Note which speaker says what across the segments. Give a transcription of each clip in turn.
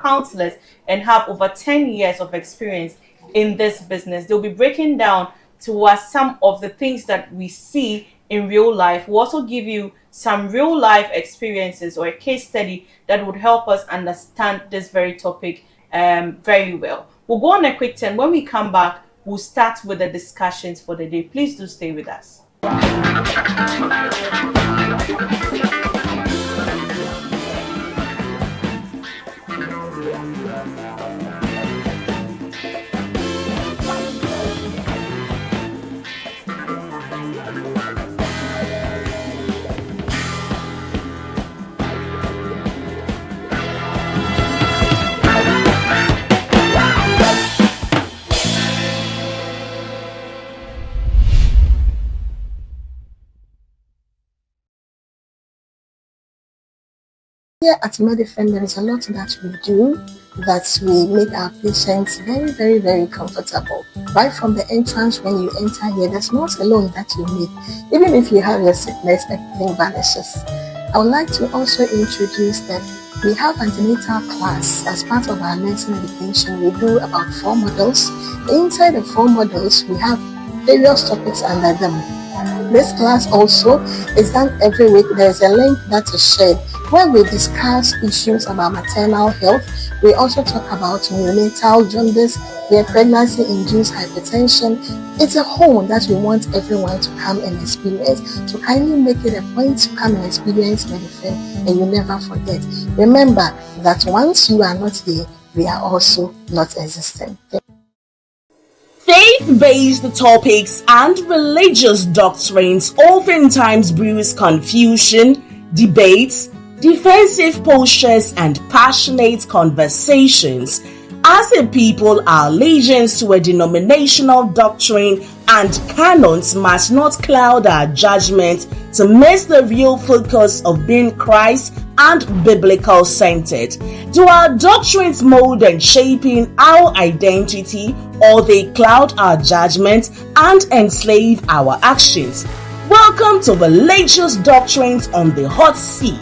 Speaker 1: counselors and have over 10 years of experience in this business. They'll be breaking down to us some of the things that we see in real life. We'll also give you some real life experiences or a case study that would help us understand this very topic very well. We'll go on a quick turn. When we come back, we'll start with the discussions for the day. Please do stay with us.
Speaker 2: Here at Medifem, there is a lot that we do that we make our patients very, very, very comfortable. Right from the entrance when you enter here, there's no salon that you need. Even if you have your sickness, everything vanishes. I would like to also introduce that we have antenatal class as part of our nursing education. We do about 4 modules. Inside the 4 modules, we have various topics under them. This class also is done every week. There's a link that is shared where we discuss issues about maternal health. We also talk about neonatal jaundice, pregnancy-induced hypertension. It's a whole that we want everyone to come and experience. So kindly make it a point to come and experience Medifem, and you never forget. Remember that once you are not here, we are also not existing.
Speaker 3: Faith-based topics and religious doctrines oftentimes brews confusion, debates, defensive postures, and passionate conversations. As a people, our allegiance to a denominational doctrine and canons must not cloud our judgment to miss the real focus of being Christ and biblical centered. Do our doctrines mold and shaping our identity, or they cloud our judgment and enslave our actions? Welcome to Religious Doctrines on the Hot Seat,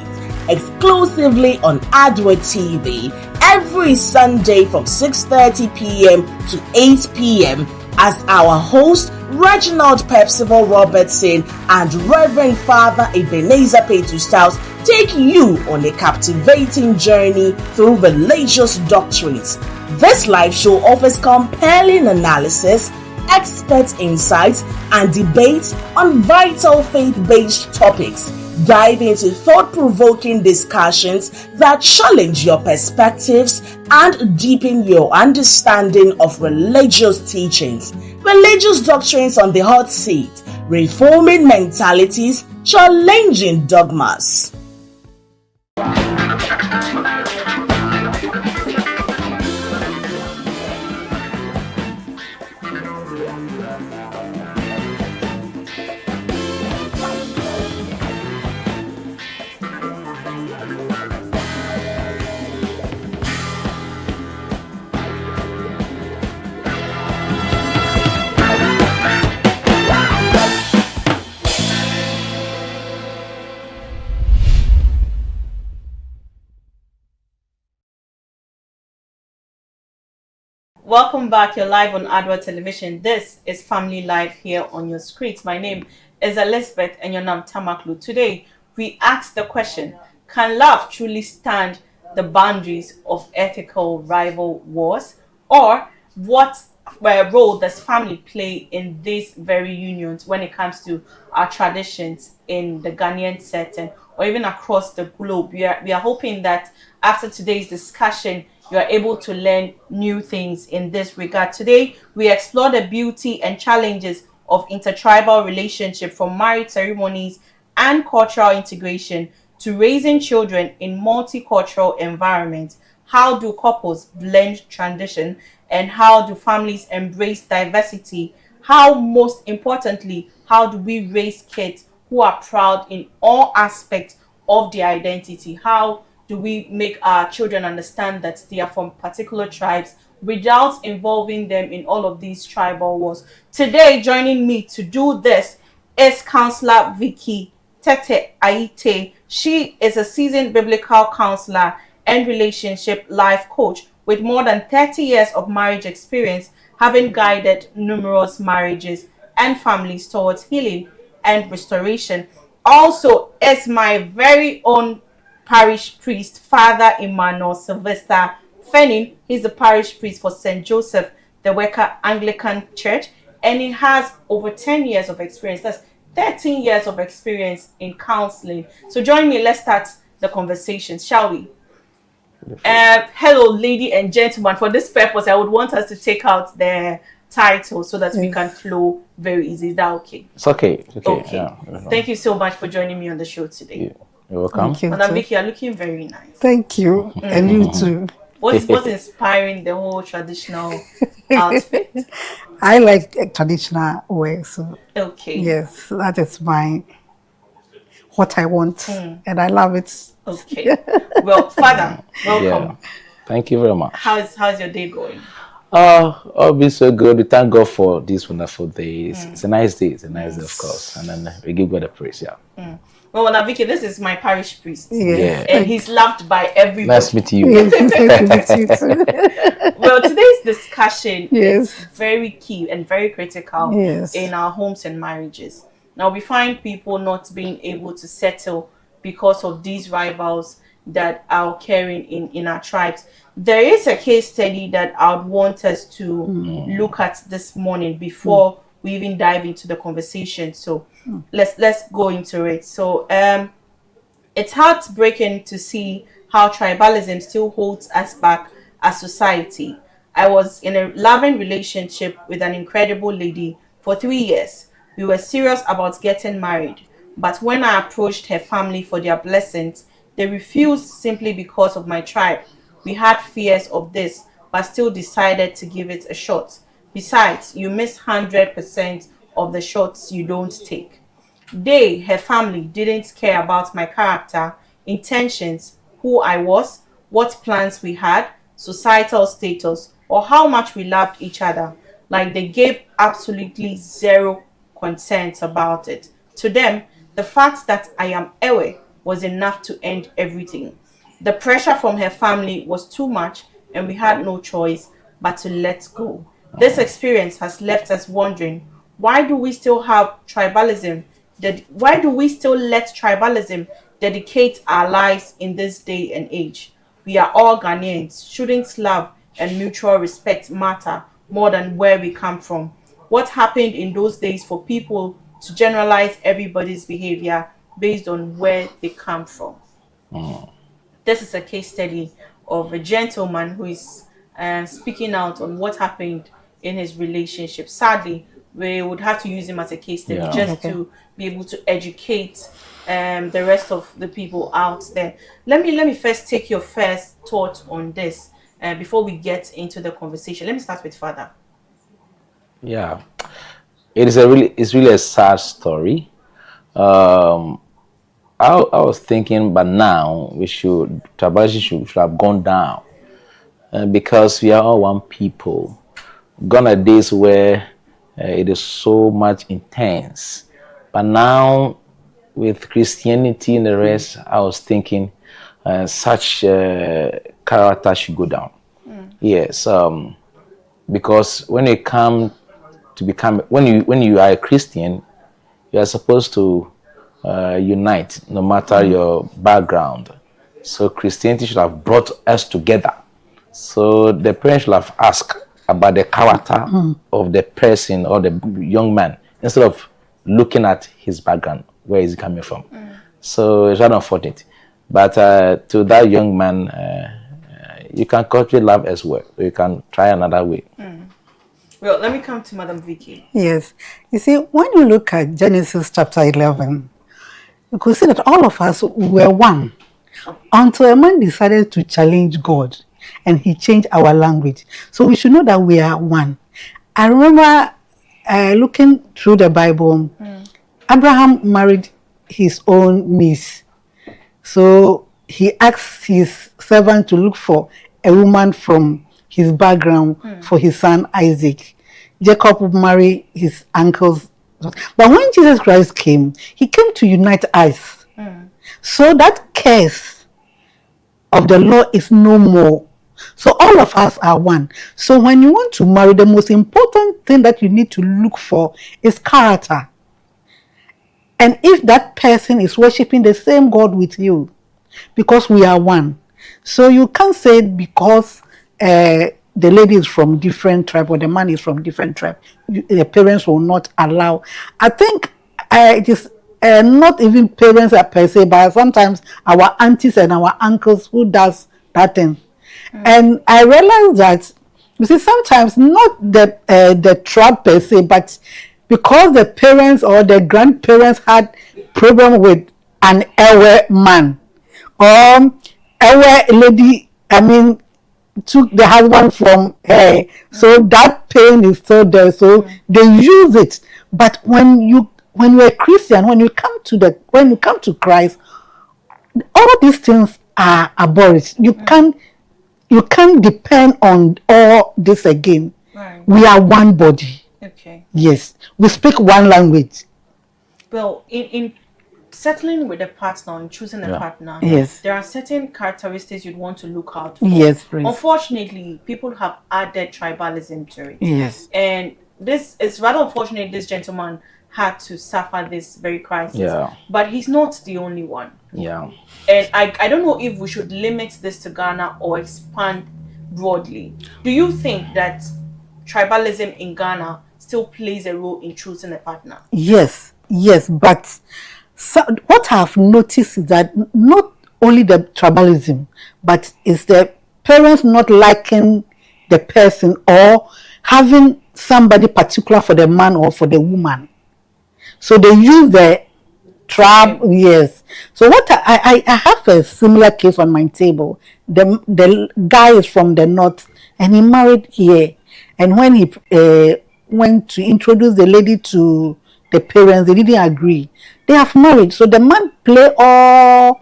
Speaker 3: exclusively on Adward TV, every Sunday from 6:30 p.m. to 8 p.m. as our host Reginald Percival Robertson and Reverend Father Ebenezer Petrus take you on a captivating journey through religious doctrines. This live show offers compelling analysis, expert insights, and debates on vital faith-based topics. Dive into thought-provoking discussions that challenge your perspectives and deepen your understanding of religious teachings. Religious Doctrines on the Hot Seat, reforming mentalities, challenging dogmas.
Speaker 1: Welcome back. You're live on Adward Television. This is Family Life here on your screens. My name is Elizabeth and your name Tamakloe. Today, we ask the question, can love truly stand the boundaries of ethical rival wars? Or what role does family play in these very unions when it comes to our traditions in the Ghanaian setting or even across the globe? We are hoping that after today's discussion, you are able to learn new things in this regard. Today, we explore the beauty and challenges of intertribal relationship, from marriage ceremonies and cultural integration to raising children in multicultural environments. How do couples blend tradition, and how do families embrace diversity? How, most importantly, how do we raise kids who are proud in all aspects of their identity? How do we make our children understand that they are from particular tribes without involving them in all of these tribal wars? Today, joining me to do this is Counselor Vicky Tete Aite. She is a seasoned biblical counselor and relationship life coach with more than 30 years of marriage experience, having guided numerous marriages and families towards healing and restoration. Also, is my very own parish priest, Father Emmanuel Sylvester Fenning. He's the parish priest for St. Joseph, the Weka Anglican Church, and he has over 10 years of experience. That's 13 years of experience in counseling. So join me, let's start the conversation, shall we? Hello, lady and gentlemen. For this purpose, I would want us to take out the title so that we can flow very easy. Is that okay?
Speaker 4: It's okay. It's okay.
Speaker 1: Okay.
Speaker 4: Yeah.
Speaker 1: Thank you so much for joining me on the show today.
Speaker 4: You're welcome.
Speaker 2: Thank you.
Speaker 1: Madam Vicky, you're looking very nice.
Speaker 2: Thank you. And you too.
Speaker 1: What's inspiring the whole traditional outfit?
Speaker 5: I like traditional wear, so
Speaker 1: Okay.
Speaker 5: yes, that is what I want, and I love it.
Speaker 1: Okay. Well, Father, welcome.
Speaker 4: Yeah. Thank you very much.
Speaker 1: How's your day going?
Speaker 4: All be so good. We thank God for this wonderful day. It's a nice day. It's a nice day, of course. And then we give God the praise. Yeah.
Speaker 1: Well, Madam Vicky, this is my parish priest.
Speaker 5: Yes.
Speaker 1: And he's loved by everybody.
Speaker 4: Nice meeting you.
Speaker 5: Yes, thank you, too.
Speaker 1: Well, today's discussion
Speaker 5: Yes.
Speaker 1: is very key and very critical
Speaker 5: Yes.
Speaker 1: in our homes and marriages. Now, we find people not being able to settle because of these rivals that are occurring in our tribes. There is a case study that I would want us to look at this morning before we even dive into the conversation. So let's go into it. So it's heartbreaking to see how tribalism still holds us back as society. I was in a loving relationship with an incredible lady for 3 years. We were serious about getting married, but when I approached her family for their blessings, they refused simply because of my tribe. We had fears of this, but still decided to give it a shot. Besides, you miss 100% of the shots you don't take. They, her family, didn't care about my character, intentions, who I was, what plans we had, societal status, or how much we loved each other. Like they gave absolutely zero consent about it. To them, the fact that I am Ewe was enough to end everything. The pressure from her family was too much, and we had no choice but to let go. This experience has left us wondering, why do we still have tribalism? Why do we still let tribalism dedicate our lives in this day and age? We are all Ghanaians. Shouldn't love and mutual respect matter more than where we come from? What happened in those days for people to generalize everybody's behavior based on where they come from? This is a case study of a gentleman who is speaking out on what happened in his relationship. Sadly, we would have to use him as a case study just to be able to educate the rest of the people out there. Let me first take your first thought on this before we get into the conversation. Let me start with Father.
Speaker 4: Yeah. It's really a sad story. I was thinking, but now tribalism should have gone down because we are all one people. Gone are days where it is so much intense, but now with Christianity and the rest, I was thinking such character should go down. Yes, because when you come to become when you are a Christian, you are supposed to unite no matter your background. So Christianity should have brought us together. So the parents should have asked about the character of the person or the young man instead of looking at his background, where is he coming from. So it's rather unfortunate. But to that young man, you can cultivate love as well. You can try another way.
Speaker 1: Well, let me come to Madam Vicky.
Speaker 5: Yes, you see, when you look at Genesis chapter 11, you could see that all of us were one until a man decided to challenge God and he changed our language. So we should know that we are one. I remember looking through the Bible, Abraham married his own niece. So he asked his servant to look for a woman from his background for his son Isaac. Jacob would marry his uncle's. But when Jesus Christ came, he came to unite us. So that curse of the law is no more. So all of us are one. So when you want to marry, the most important thing that you need to look for is character. And if that person is worshiping the same God with you, because we are one. So you can't say because the lady is from different tribe or the man is from different tribe, the parents will not allow. I think it is not even parents per se, but sometimes our aunties and our uncles who does that thing. And I realized that, you see, sometimes not the tribe per se, but because the parents or the grandparents had problem with an Ewe man or Ewe lady, I mean, took the husband from her, so that pain is still there. So they use it. But when you're a Christian, when you come to Christ, all these things are abolished. You can't depend on all this again.
Speaker 1: Right.
Speaker 5: We are one body.
Speaker 1: Okay.
Speaker 5: Yes, we speak one language.
Speaker 1: Well, in settling with a partner and choosing a partner,
Speaker 5: Yes,
Speaker 1: there are certain characteristics you'd want to look out for.
Speaker 5: yes, please.
Speaker 1: Unfortunately, people have added tribalism to it.
Speaker 5: Yes,
Speaker 1: And this is rather unfortunate this gentleman had to suffer this very crisis.
Speaker 4: Yeah.
Speaker 1: But he's not the only one.
Speaker 4: Yeah.
Speaker 1: And I don't know if we should limit this to Ghana or expand broadly. Do you think that tribalism in Ghana still plays a role in choosing a partner?
Speaker 5: yes, but what I've noticed is that not only the tribalism, but it's the parents not liking the person or having somebody particular for the man or for the woman. So they use the tribe, yes. So what I have a similar case on my table. The guy is from the north and he married here. And when he went to introduce the lady to the parents, they didn't agree. They have married. So the man play all.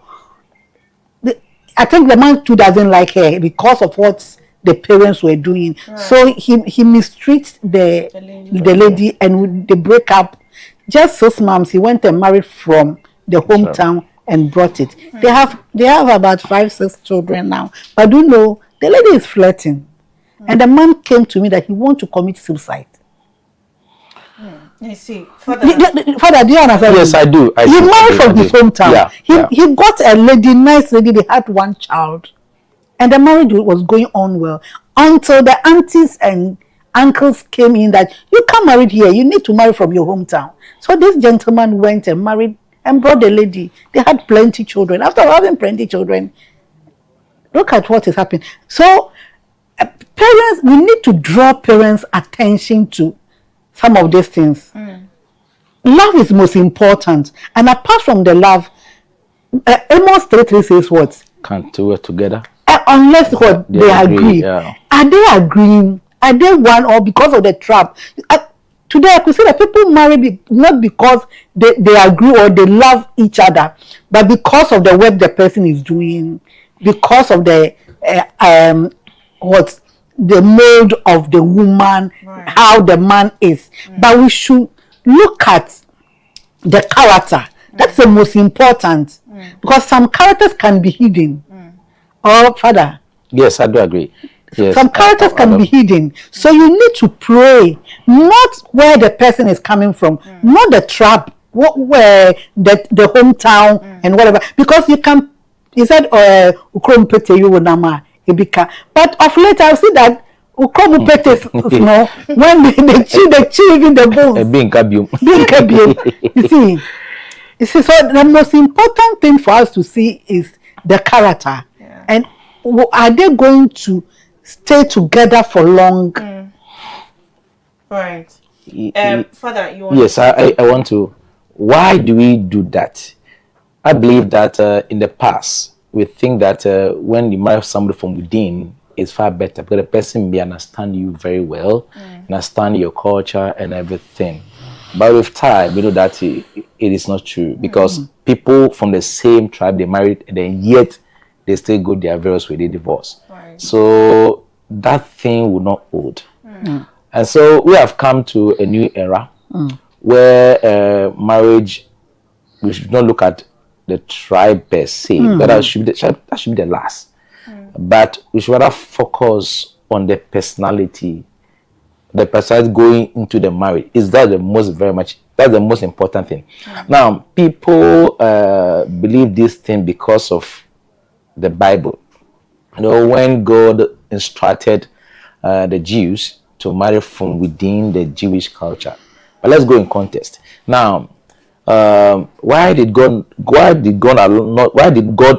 Speaker 5: I think the man too doesn't like her because of what the parents were doing. Right. So he mistreats the lady and they break up. Just 6 months, he went and married from the hometown and brought it. They have about 5-6 children now. But you know, the lady is flirting. And the man came to me that he wants to commit suicide.
Speaker 1: I see. Father,
Speaker 5: do you understand?
Speaker 4: Yes, I do.
Speaker 5: He married from his hometown. He got a lady, nice lady. They had one child. And the marriage was going on well. Until the aunties and uncles came in that you can't marry here, you need to marry from your hometown. So this gentleman went and married and brought the lady. They had plenty children. After having plenty children, look at what is happening. So parents, we need to draw parents' attention to some of these things. Love is most important. And apart from the love, Amos 3:3 says what?
Speaker 4: Can't do it together.
Speaker 5: Unless what they agree.
Speaker 4: Yeah.
Speaker 5: Are they agreeing? Are they one or because of the trap? Today I could say that people marry not because they agree or they love each other, but because of the work the person is doing, because of the the mold of the woman, right, how the man is. But we should look at the character. That's the most important. Because some characters can be hidden. Oh, Father.
Speaker 4: Yes, I do agree. Yes,
Speaker 5: some characters can be hidden. So you need to pray, not where the person is coming from, not the trap, where the hometown and whatever. Because you said, Ukrom Pete you nama Ibika. But of late I've seen that Ukrom Pete, when they chew even the bones.
Speaker 4: Being kabium.
Speaker 5: You see, so the most important thing for us to see is the character. Yeah. And are they going to stay together for long?
Speaker 1: Right. Father, you want
Speaker 4: yes, I want to. Why do we do that? I believe that in the past, we think that when you marry somebody from within, it's far better because the person may understand you very well, understand your culture and everything. But with time, you know that it is not true because people from the same tribe, they married and then yet they still go their various way, they divorce. Right. So that thing will not hold. And so we have come to a new era where marriage, we should not look at the tribe per se, but that should be the last. but we should rather focus on the personality, the person going into the marriage. Is that the most very much, that's the most important thing. Now people believe this thing because of the Bible. You know, when God instructed the Jews to marry from within the Jewish culture. But let's go in context now. Why did God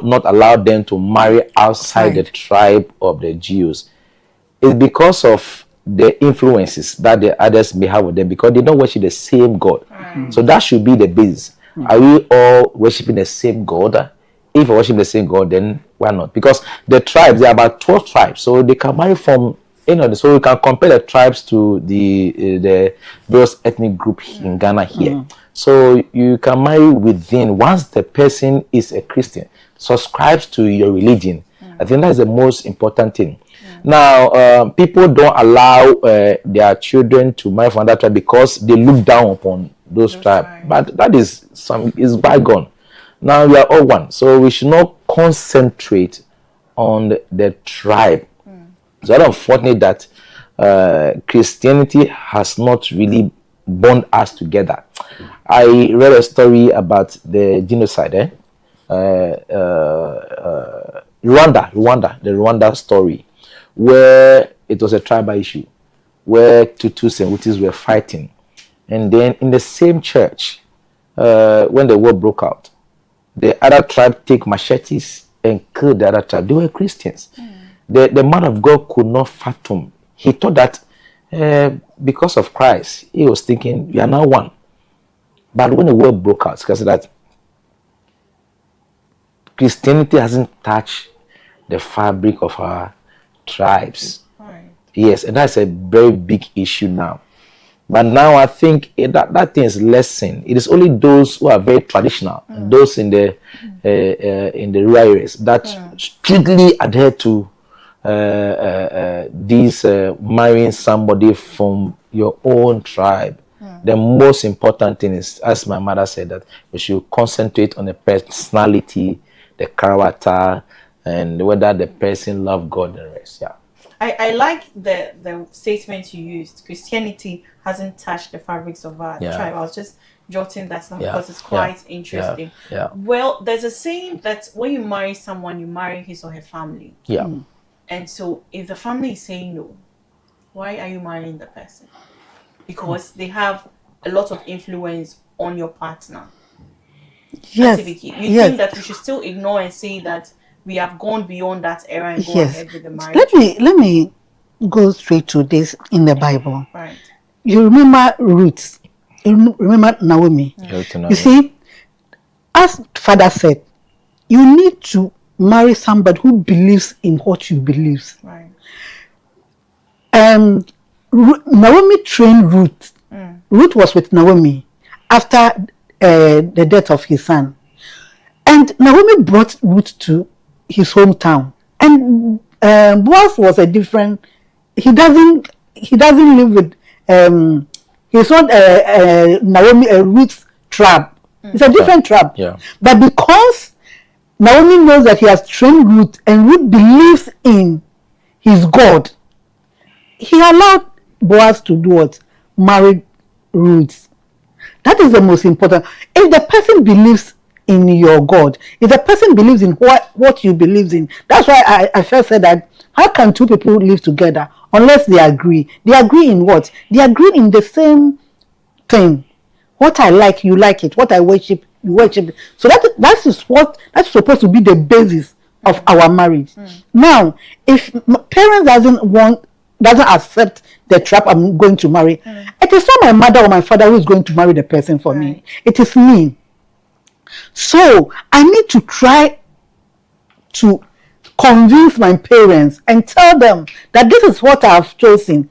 Speaker 4: not allow them to marry outside the tribe of the Jews? It's because of the influences that the others may have with them, because they don't worship the same God. So that should be the basis. Are we all worshiping the same God? If we worship the same God, then why not? Because the tribes, there are about 12 tribes, so they can marry from, so we can compare the tribes to the various ethnic group in Ghana here. So you can marry within, once the person is a Christian, subscribes to your religion. I think that's the most important thing. Now, people don't allow their children to marry from that tribe because they look down upon those tribes. But that is bygone. Now we are all one, so we should not concentrate on the tribe. It's very unfortunate that Christianity has not really bound us together. I read a story about the genocide, the Rwanda story, where it was a tribal issue, where Tutus and Hutus were fighting, and then in the same church, when the war broke out, the other tribe take machetes and kill the other tribe. They were Christians. The man of God could not fathom. He thought that because of Christ, he was thinking, we are now one. But when the war broke out, because that Christianity hasn't touched the fabric of our tribes. Yes, and that's a very big issue now. But now I think that thing is lessened. It is only those who are very traditional, and those in the rural areas that strictly adhere to these marrying somebody from your own tribe. The most important thing is, as my mother said, that we should concentrate on the personality, the character, and whether the person loves God and the rest. Yeah.
Speaker 1: I like the statement you used. Christianity hasn't touched the fabrics of our tribe. I was just jotting that down because it's quite interesting. Well, there's a saying that when you marry someone, you marry his or her family. And so if the family is saying no, why are you marrying the person? Because they have a lot of influence on your partner.
Speaker 5: Yes.
Speaker 1: You think that we should still ignore and say that we have gone beyond that era and go ahead with the marriage?
Speaker 5: Let me go straight to this in the Bible.
Speaker 1: Right.
Speaker 5: You remember Ruth. You remember Naomi. You see, as Father said, you need to marry somebody who believes in what you believe.
Speaker 1: Right.
Speaker 5: Naomi trained Ruth. Ruth was with Naomi after the death of his son. And Naomi brought Ruth to his hometown. And Boaz was a different, he doesn't live with, he's not Naomi, Ruth's tribe. It's a different tribe. But because Naomi knows that he has trained Ruth and Ruth believes in his God, he allowed Boaz to do what? Marry Ruth. That is the most important. If the person believes in your God, if the person believes in what you believe in, that's why I first said that how can two people live together unless they agree? They agree in what? They agree in the same thing. What I like, you like it. What I worship, you worship it. So that's supposed to be the basis of our marriage. Now, if parents doesn't accept the trap I'm going to marry, it is not my mother or my father who is going to marry the person for me. It is me. So I need to try to convince my parents and tell them that this is what I have chosen.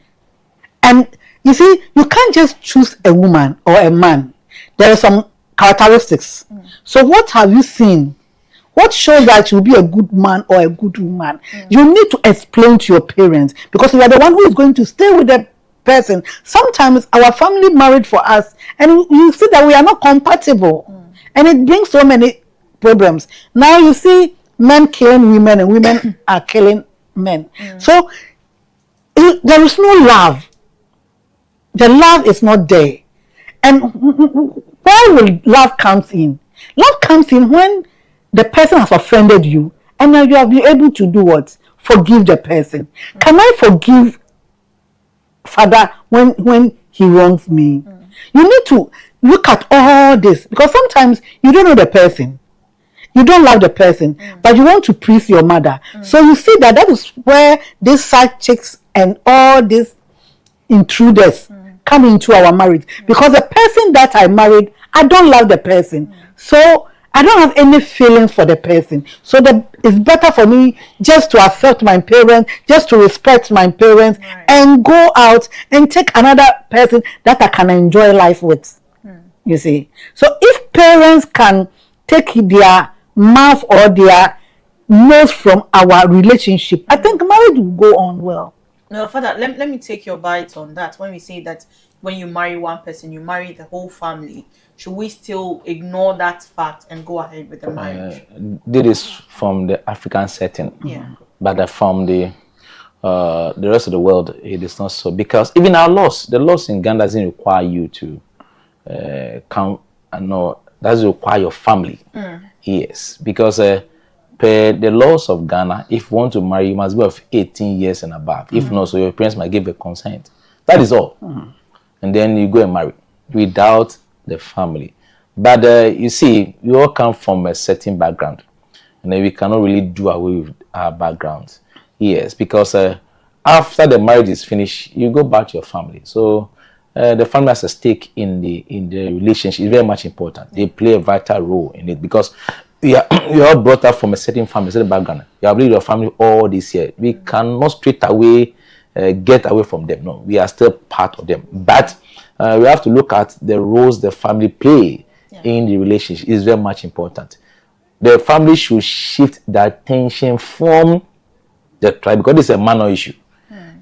Speaker 5: And you see, you can't just choose a woman or a man. There are some characteristics. So what have you seen? What shows that you'll be a good man or a good woman? You need to explain to your parents, because you are the one who is going to stay with the person. Sometimes our family married for us and you see that we are not compatible. And it brings so many problems. Now you see, men killing women and women are killing men. So there is no love. The love is not there. And where will love comes in? Love comes in when the person has offended you and now you have been able to do what? Forgive the person. Can I forgive Father when he wrongs me? You need to look at all this because sometimes you don't know the person. You don't love the person, but you want to please your mother. So you see that is where these side chicks and all these intruders come into our marriage. Because the person that I married, I don't love the person. So I don't have any feelings for the person. So it's better for me just to accept my parents, just to respect my parents, and go out and take another person that I can enjoy life with. You see. So if parents can take their mouth or their nose from our relationship, I think marriage will go on well.
Speaker 1: No, Father, let me take your bite on that. When we say that when you marry one person, you marry the whole family, should we still ignore that fact and go ahead with the marriage?
Speaker 4: This is from the African setting.
Speaker 1: Yeah.
Speaker 4: But from the rest of the world, it is not so. Because even our laws, the laws in Ghana doesn't require you to come and know, doesn't require your family. Yes, because per the laws of Ghana, if you want to marry, you must be of 18 years and above. If not, so your parents might give a consent. That is all. And then you go and marry without the family. But you see, we all come from a certain background, and then we cannot really do away with our backgrounds. Yes, because after the marriage is finished, you go back to your family. So the family has a stake in the relationship. It's very much important. They play a vital role in it because you are all brought up from a certain family, a certain background. You have lived your family all this year. We cannot straight away get away from them. No, we are still part of them. But we have to look at the roles the family play in the relationship. It's very much important. The family should shift the attention from the tribe because it's a minor issue.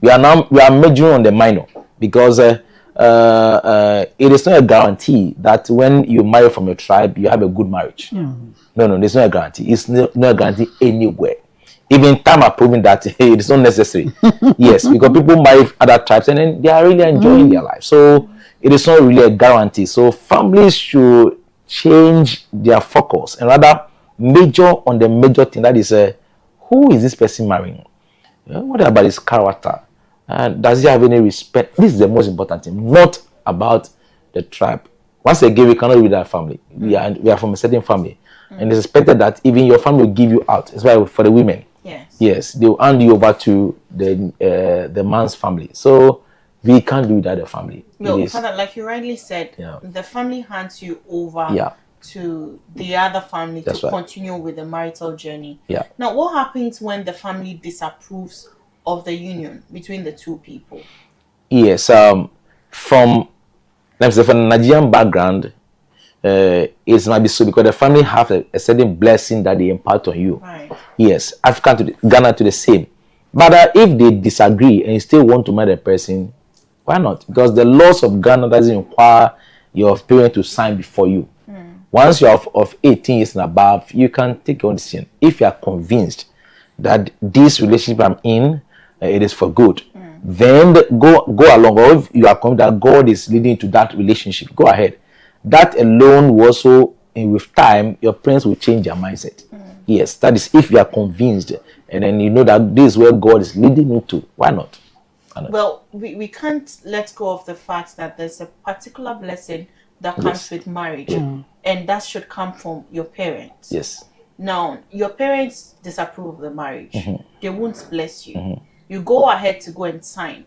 Speaker 4: We are majoring on the minor because it is not a guarantee that when you marry from a tribe you have a good marriage. No, there's no guarantee. It's not a guarantee anywhere. Even time are proving that it is not necessary. Yes, because people marry other tribes and then they are really enjoying their life. So it is not really a guarantee. So families should change their focus and rather major on the major thing, that is who is this person marrying? What about his character? Does he have any respect? This is the most important thing, not about the tribe. Once again, we cannot be that family. We are from a certain family. And it's expected that even your family will give you out. It's why for the women. Yes, they will hand you over to the man's family. So we can't do that the family.
Speaker 1: No, Father, like you rightly said, the family hands you over to the other family to continue with the marital journey. Now, what happens when the family disapproves of the union between the two people?
Speaker 4: Yes, from the Nigerian background, it might be so because the family have a certain blessing that they impart on you. Yes, African to Ghana to the same. But if they disagree and you still want to marry the person, why not? Because the laws of Ghana doesn't require your parents to sign before you. Once you are of 18 years and above, you can take your own decision. If you are convinced that this relationship I'm in, it is for good, then go along. Or if you are convinced that God is leading to that relationship, go ahead. That alone will also, with time, your parents will change their mindset. Yes, that is if you are convinced and then you know that this is where God is leading you to. Why not?
Speaker 1: Well, we can't let go of the fact that there's a particular blessing that comes with marriage, and that should come from your parents.
Speaker 4: Yes.
Speaker 1: Now, your parents disapprove of the marriage. They won't bless you. You go ahead to go and sign,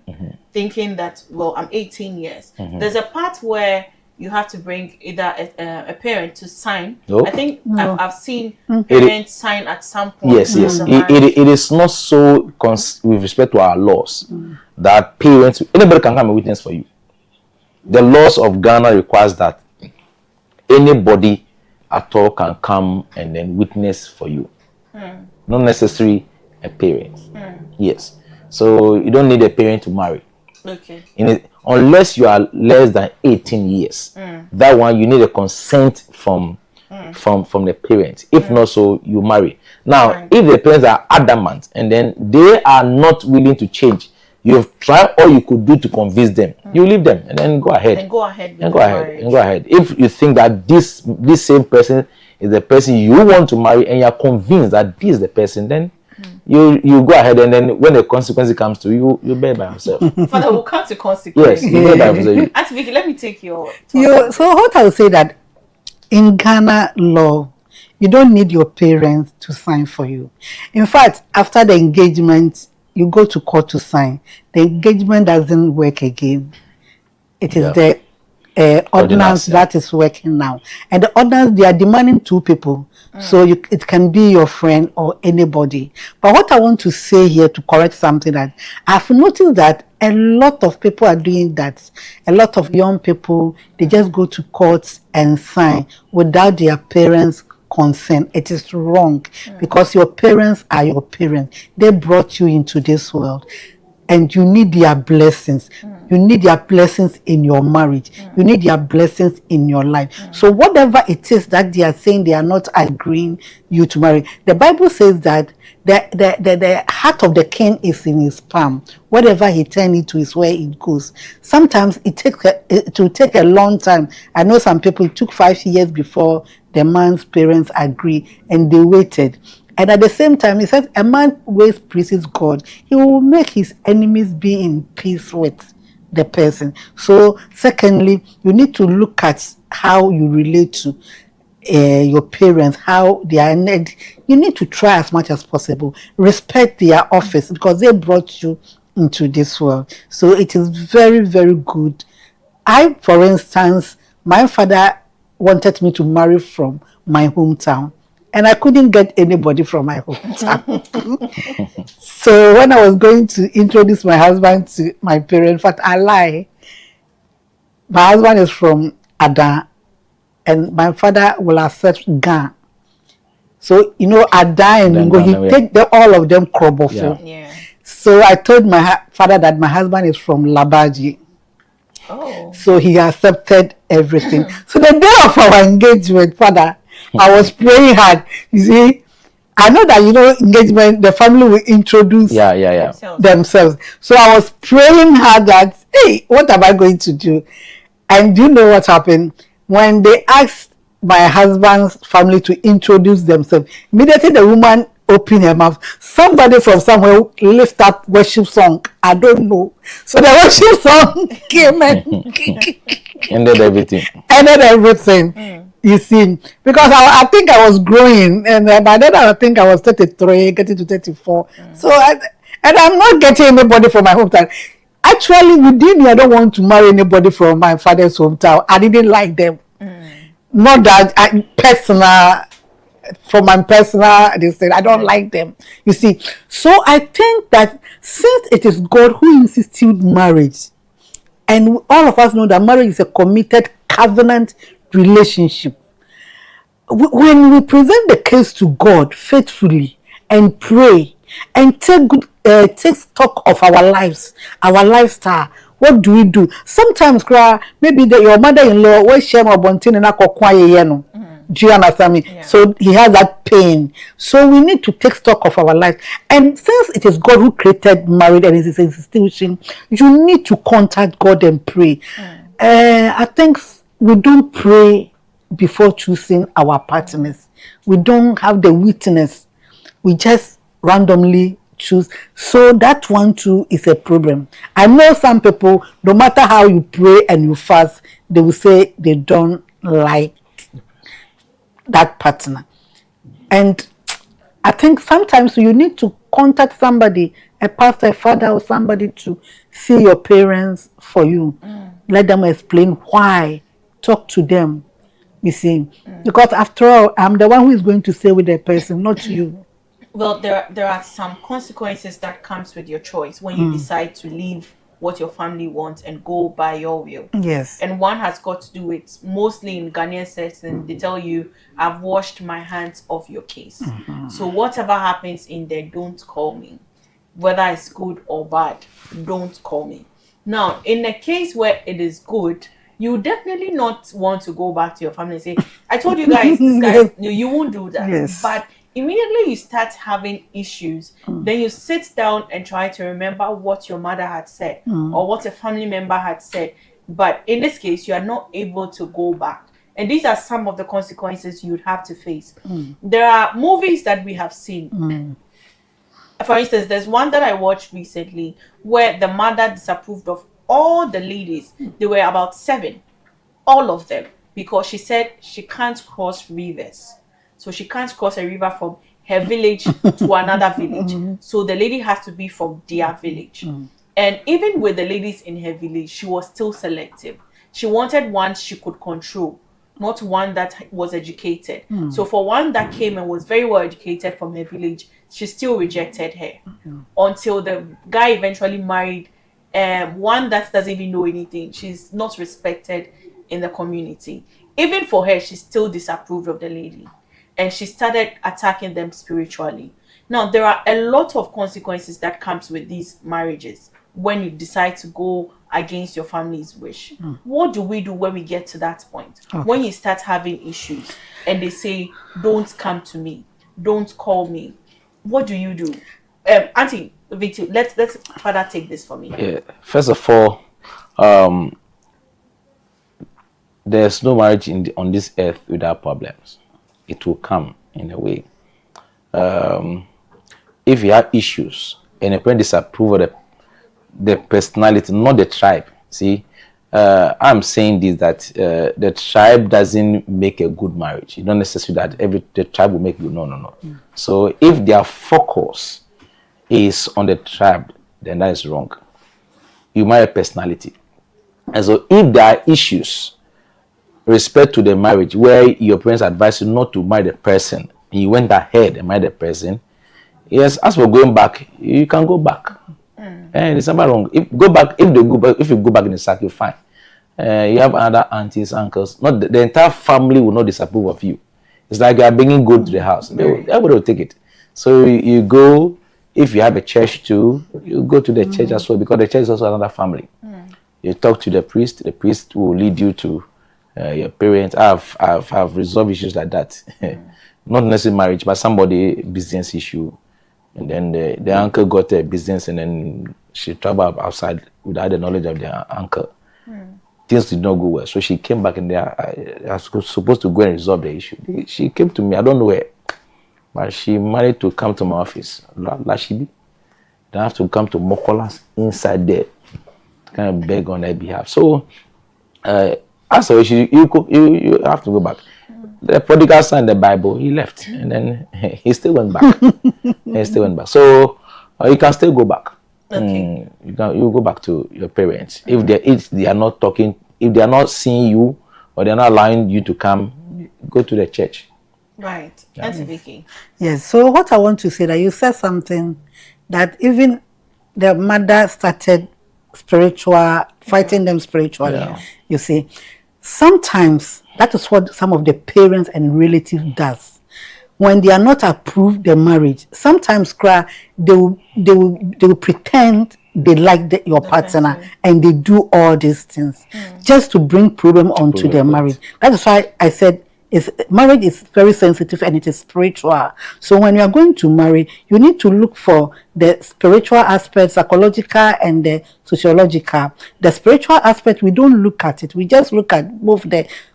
Speaker 1: thinking that, well, I'm 18 years. There's a part where you have to bring either a parent to sign. I think I've seen parents sign at some point.
Speaker 4: Yes. It is not so with respect to our laws that parents, anybody can come and witness for you. The laws of Ghana requires that anybody at all can come and then witness for you. Not necessarily a parent. Yes. So you don't need a parent to marry.
Speaker 1: Okay.
Speaker 4: Unless you are less than 18 years. That one you need a consent from from the parents. If not so, you marry. Now,
Speaker 1: Right.
Speaker 4: if the parents are adamant and then they are not willing to change, you've tried all you could do to convince them. You leave them and then go ahead.
Speaker 1: Then go ahead with
Speaker 4: And
Speaker 1: the
Speaker 4: go ahead.
Speaker 1: marriage.
Speaker 4: And go ahead. If you think that this same person is the person you want to marry and you're convinced that this is the person, then you go ahead, and then when the consequence comes to you, you bear by yourself.
Speaker 1: Father, will come to
Speaker 4: Yes,
Speaker 1: consequences.
Speaker 4: you bear by yourself.
Speaker 1: Auntie Vicky, let me take your
Speaker 5: So what I would say that in Ghana law, you don't need your parents to sign for you. In fact, after the engagement, you go to court to sign. The engagement doesn't work again. It is
Speaker 4: Yeah.
Speaker 5: the ordinance
Speaker 4: Ordinance, yeah.
Speaker 5: that is working now. And the ordinance, they are demanding two people. So it can be your friend or anybody. But what I want to say here to correct something, that I've noticed that a lot of people are doing that. A lot of young people, they just go to courts and sign without their parents' consent. It is wrong, because your parents are your parents. They brought you into this world, and you need their blessings. You need their blessings in your marriage. You need their blessings in your life. So whatever it is that they are saying, they are not agreeing you to marry. The Bible says that the heart of the king is in his palm. Whatever he turns into is where it goes. Sometimes it will take a long time. I know some people, it took 5 years before the man's parents agree, and they waited. And at the same time, he says, a man who pleases God, he will make his enemies be in peace with the person. So, secondly, you need to look at how you relate to your parents, how they are. You need to try as much as possible. Respect their office, because they brought you into this world. So, it is very, very good. For instance, my father wanted me to marry from my hometown, and I couldn't get anybody from my hometown. So when I was going to introduce my husband to my parents, in fact, I lie. My husband is from Ada, and my father will accept Gan. So, Ada and Ngo, he take all of them crobofo.
Speaker 1: Yeah.
Speaker 5: So I told my father that my husband is from Labaji.
Speaker 1: Oh.
Speaker 5: So he accepted everything. So the day of our engagement, Father, I was praying hard. You see, I know that, engagement, the family will introduce themselves. So I was praying hard that, hey, what am I going to do? And do you know what happened? When they asked my husband's family to introduce themselves, immediately the woman opened her mouth. Somebody from somewhere lift up worship song. I don't know. So the worship song came and
Speaker 4: ended everything.
Speaker 5: You see, because I think I was growing, and by then I think I was 33, getting to 34. So, and I'm not getting anybody from my hometown. Actually, within me, I don't want to marry anybody from my father's hometown. I didn't like them. Not that from my personal, I don't like them. You see, so I think that since it is God who instituted marriage, and all of us know that marriage is a committed covenant relationship. When we present the case to God faithfully and pray and take stock of our lives, our lifestyle, what do we do? Sometimes, maybe your mother-in-law will share my bontin and do you understand me?
Speaker 1: Yeah.
Speaker 5: So he has that pain. So we need to take stock of our life. And since it is God who created marriage and its institution, you need to contact God and pray. I think we don't pray before choosing our partners. We don't have the witness. We just randomly choose. So that one too is a problem. I know some people, no matter how you pray and you fast, they will say they don't like that partner. And I think sometimes you need to contact somebody, a pastor, a father, or somebody to see your parents for you. Let them explain why. Talk to them. You see, because after all, I'm the one who is going to stay with the person, not you.
Speaker 1: Well, there are some consequences that comes with your choice when you decide to leave what your family wants and go by your will.
Speaker 5: Yes.
Speaker 1: And one has got to do with, mostly in Ghanaian setting, they tell you, I've washed my hands off your case. So whatever happens in there, don't call me. Whether it's good or bad, don't call me. Now, in a case where it is good, you definitely not want to go back to your family and say, I told you guys, this guy, no, you won't do that.
Speaker 5: Yes.
Speaker 1: But immediately you start having issues, then you sit down and try to remember what your mother had said or what a family member had said. But in this case, you are not able to go back. And these are some of the consequences you'd have to face. There are movies that we have seen. For instance, there's one that I watched recently where the mother disapproved of all the ladies. There were about 7, all of them, because she said she can't cross rivers. So she can't cross a river from her village to another village. So the lady has to be from their village. And even with the ladies in her village, she was still selective. She wanted one she could control, not one that was educated. So for one that came and was very well educated from her village, she still rejected her until the guy eventually married one that doesn't even know anything. She's not respected in the community. Even for her, she still disapproved of the lady. And she started attacking them spiritually. Now, there are a lot of consequences that comes with these marriages when you decide to go against your family's wish. What do we do when we get to that point? When you start having issues and they say, don't come to me, don't call me, what do you do? Auntie Victor, let's further take this for me.
Speaker 4: Yeah. First of all, there's no marriage on this earth without problems. It will come in a way. If you have issues and a parent disapprove of the personality, not the tribe. See, I'm saying this that the tribe doesn't make a good marriage. You don't necessarily that the tribe will make you. No. So if their focus is on the tribe, then that is wrong. You marry a personality, and so if there are issues respect to the marriage where your parents advise you not to marry the person, and you went ahead and married the person, yes, as for going back, you can go back. And there's nothing wrong. If you go back in the circle, fine. You have other aunties, uncles. Not the entire family will not disapprove of you. It's like you are bringing gold to the house. Everybody will take it. So you go. If you have a church too, you go to the church as well, because the church is also another family. You talk to the priest. The priest will lead you to your parents. I've resolved issues like that. Not necessarily marriage, but somebody business issue. And then the uncle got a business, and then she traveled outside without the knowledge of the uncle. Things did not go well. So she came back, and I was supposed to go and resolve the issue. She came to me, I don't know where, but she managed to come to my office. Lashibi. Then I have to come to Mokolas inside there, kind of beg on their behalf. So, as always, you have to go back. The prodigal son in the Bible, he left, and then he still went back. So you can still go back.
Speaker 1: Okay.
Speaker 4: You go back to your parents if they are not talking, if they are not seeing you, or they are not allowing you to come. Go to the church.
Speaker 1: Right. That's Vicky.
Speaker 5: Yes. So what I want to say, that you said something that even the mother started fighting them spiritually.
Speaker 4: Yeah.
Speaker 5: You see, sometimes that is what some of the parents and relatives does. When they are not approved the marriage, sometimes they will pretend they like your partner, and they do all these things just to bring problem onto their marriage. That is why I said marriage is very sensitive and it is spiritual. So when you are going to marry, you need to look for the spiritual aspect, psychological and the sociological. The spiritual aspect, we don't look at it. We just look at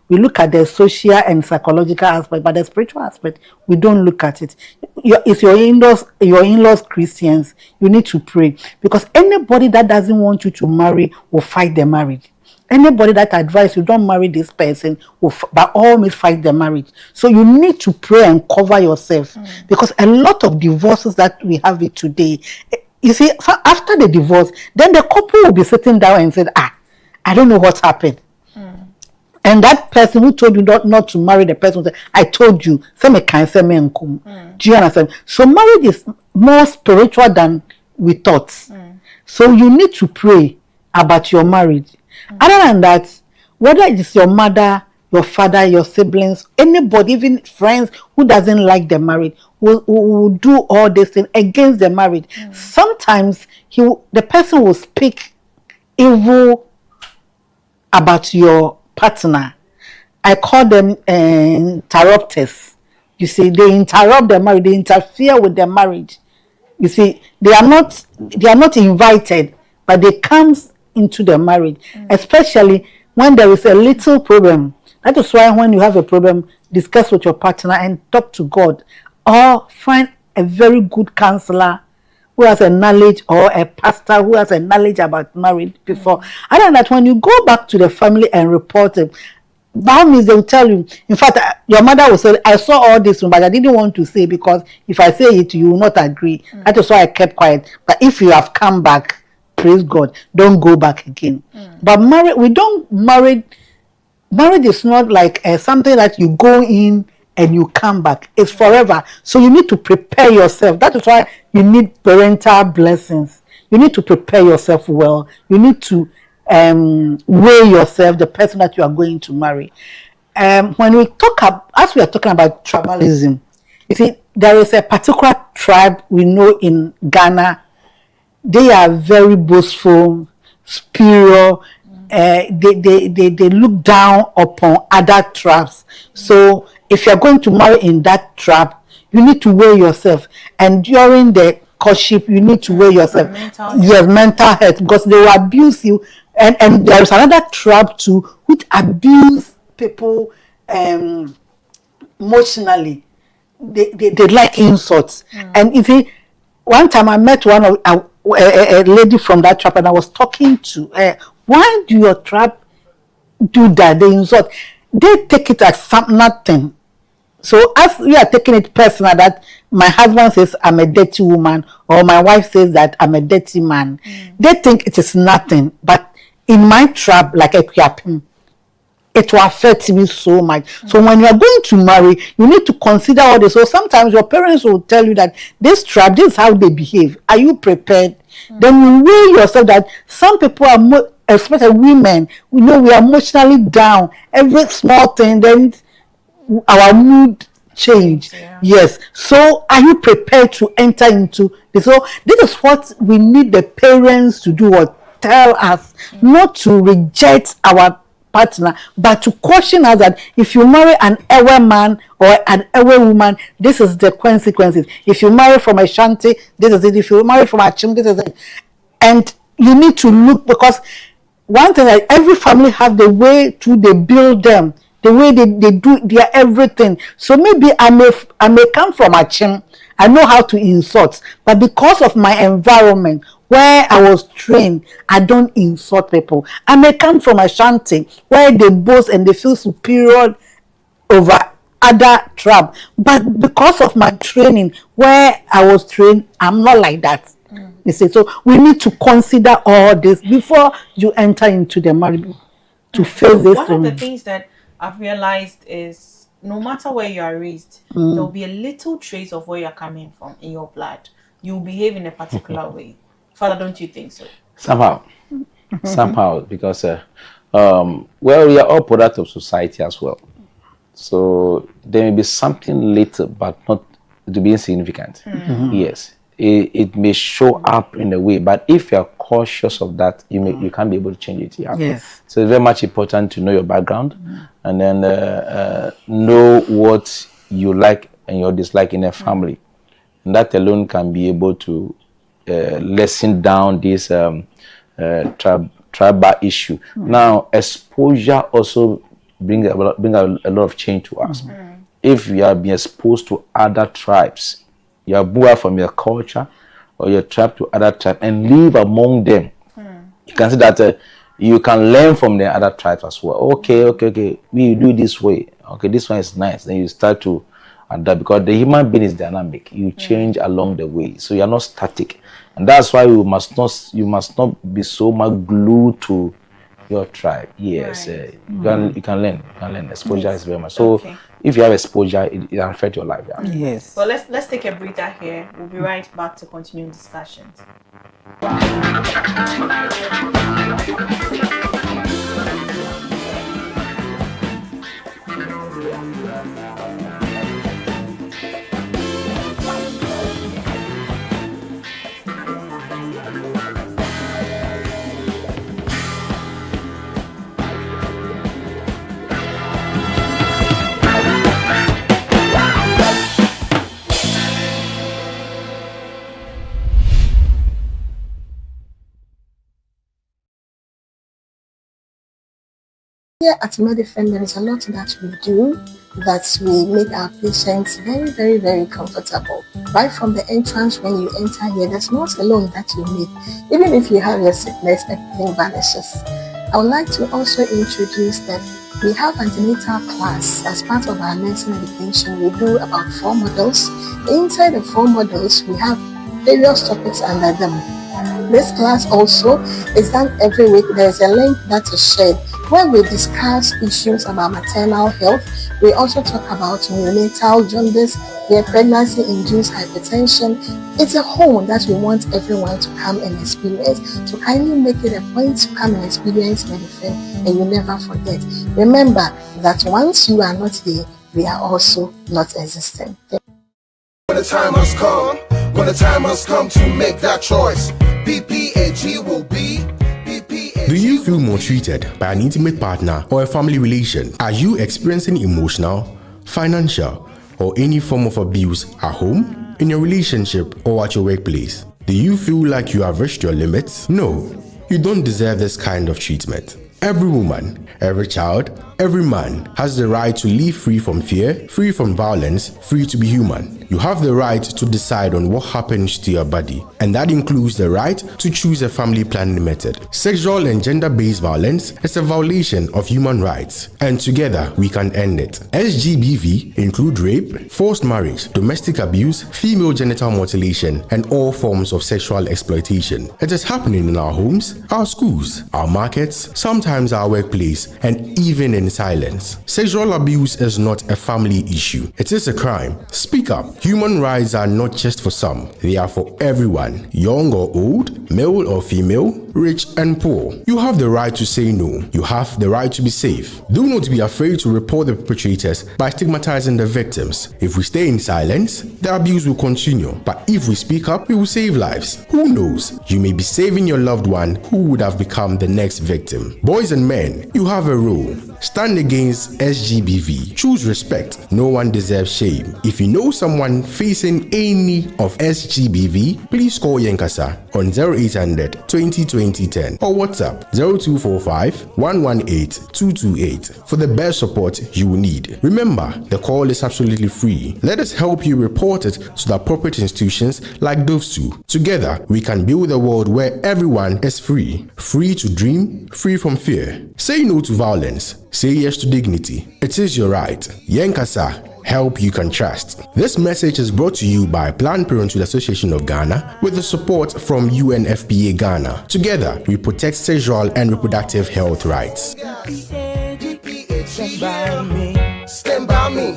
Speaker 5: we look at the social and psychological aspect, but the spiritual aspect, we don't look at it. If your in-laws Christians, you need to pray, because anybody that doesn't want you to marry will fight the marriage. Anybody that advises you don't marry this person will by all means fight the marriage. So you need to pray and cover yourself, because a lot of divorces that we have it today, you see, after the divorce, then the couple will be sitting down and say, I don't know what happened. And that person who told you not to marry the person said, I told you. Do you understand? So marriage is more spiritual than we thought. So you need to pray about your marriage. Other than that, whether it is your mother, your father, your siblings, anybody, even friends who doesn't like the marriage, will do all these things against the marriage. Sometimes the person will speak evil about your partner. I call them interrupters. You see, they interrupt the marriage, they interfere with the marriage. You see, they are not invited, but they come into the marriage, especially when there is a little problem. That is why when you have a problem, discuss with your partner and talk to God, or find a very good counselor who has a knowledge, or a pastor who has a knowledge about marriage before. Other than that, when you go back to the family and report it, that means they will tell you. In fact, your mother will say, I saw all this, but I didn't want to say, because if I say it, you will not agree. That is why I kept quiet. But if you have come back, praise God, don't go back again. But marriage is not like something that you go in and you come back. It's forever. So you need to prepare yourself. That is why you need parental blessings. You need to prepare yourself well. You need to weigh yourself, the person that you are going to marry. When we as we are talking about tribalism, you see, there is a particular tribe we know in Ghana. They are very boastful, superior. They look down upon other tribes. So if you're going to marry in that tribe, you need to weigh yourself. And during the courtship, you need to weigh yourself. Mental health, because they will abuse you. And there is another tribe too, which abuse people emotionally. They like insults. And you see, one time I met a lady from that tribe, and I was talking to her. Why do your tribe do that? They insult. They take it as nothing. So as we are taking it personal, that my husband says I'm a dirty woman, or my wife says that I'm a dirty man, they think it is nothing. But in my tribe, like a Kwiapim, it will affect me so much. So when you are going to marry, you need to consider all this. So sometimes your parents will tell you that this tribe, this is how they behave. Are you prepared? Then you weigh yourself that some people are especially women, we know we are emotionally down. Every small thing, then our mood change. Yes. So are you prepared to enter into this? So this is what we need the parents to do, or tell us, not to reject our partner, but to caution us that if you marry an Ewe man or an Ewe woman, this is the consequences. If you marry from a Shanti, this is it. If you marry from a Chim, this is it. And you need to look, because one thing, that every family have the way to they build them, the way they do their everything. So maybe I may come from a Chim, I know how to insult, but because of my environment where I was trained, I don't insult people. I may come from a Shanti where they boast and they feel superior over other tribe, but because of my training where I was trained, I'm not like that. You see, so we need to consider all this before you enter into the marriage to face this.
Speaker 1: One of the things that I've realized is, no matter where you are raised, there will be a little trace of where you're coming from in your blood. You behave in a particular way. Father, don't you think so?
Speaker 4: Somehow, because well, we are all product of society as well. So there may be something little, but not to be insignificant. Yes, it may show up in a way, but if you are cautious of that, you can't be able to change it.
Speaker 5: Yes.
Speaker 4: So it's very much important to know your background, and then know what you like and your dislike in a family, and that alone can be able to lessen down this tribal issue. Now, exposure also bring a lot of change to us. If you are being exposed to other tribes, you are moved from your culture or your tribe to other tribe and live among them. You can see that you can learn from the other tribes as well. Okay, we do this way. Okay, this one is nice. Then you start to adapt, because the human being is dynamic. You change along the way, so you are not static, and that's why you must not be so much glued to your tribe. Yes, right. You can learn. Exposure is very much so. Okay. If you have exposure, it affects your life. Yeah.
Speaker 5: Yes.
Speaker 1: Well, let's take a breather here. We'll be right back to continue discussions.
Speaker 2: Here at Medifend, there is a lot that we do that we make our patients very, very, very comfortable. Right from the entrance when you enter here, there's not alone that you need. Even if you have your sickness, everything vanishes. I would like to also introduce that we have antenatal class as part of our nursing education. We do about 4 modules. Inside the 4 modules, we have various topics under them. This class also is done every week. There's a link that is shared where we discuss issues about maternal health. We also talk about neonatal jaundice, pregnancy-induced hypertension. It's a whole that we want everyone to come and experience. So kindly make it a point to come and experience Medifend, and you never forget. Remember that once you are not here, we are also not existing.
Speaker 6: When the time has come, when the time has come to make that choice, PPAG will be.
Speaker 7: Do you feel maltreated by an intimate partner or a family relation? Are you experiencing emotional, financial, or any form of abuse at home, in your relationship, or at your workplace? Do you feel like you have reached your limits? No, you don't deserve this kind of treatment. Every woman, every child, every man has the right to live free from fear, free from violence, free to be human. You have the right to decide on what happens to your body, and that includes the right to choose a family planning method. Sexual and gender-based violence is a violation of human rights, and together we can end it. SGBV include rape, forced marriage, domestic abuse, female genital mutilation, and all forms of sexual exploitation. It is happening in our homes, our schools, our markets, sometimes our workplace, and even in silence. Sexual abuse is not a family issue. It is a crime. Speak up. Human rights are not just for some. They are for everyone, young or old, male or female, rich and poor. You have the right to say no. You have the right to be safe. Do not be afraid to report the perpetrators by stigmatizing the victims. If we stay in silence, the abuse will continue. But if we speak up, we will save lives. Who knows? You may be saving your loved one who would have become the next victim. Boys and men, you have a role. Stand against SGBV. Choose respect. No one deserves shame. If you know someone facing any of SGBV, please call Yenkasa on 0800 20 20 10 or WhatsApp 0245 118 228 for the best support you will need. Remember, the call is absolutely free. Let us help you report it to the appropriate institutions like those two. Together, we can build a world where everyone is free. Free to dream, free from fear. Say no to violence. Say yes to dignity. It is your right. Yenkasa. Help you can trust. This message is brought to you by Planned Parenthood Association of Ghana with the support from UNFPA Ghana. Together, we protect sexual and reproductive health rights.
Speaker 6: Stand by me. Stand by me.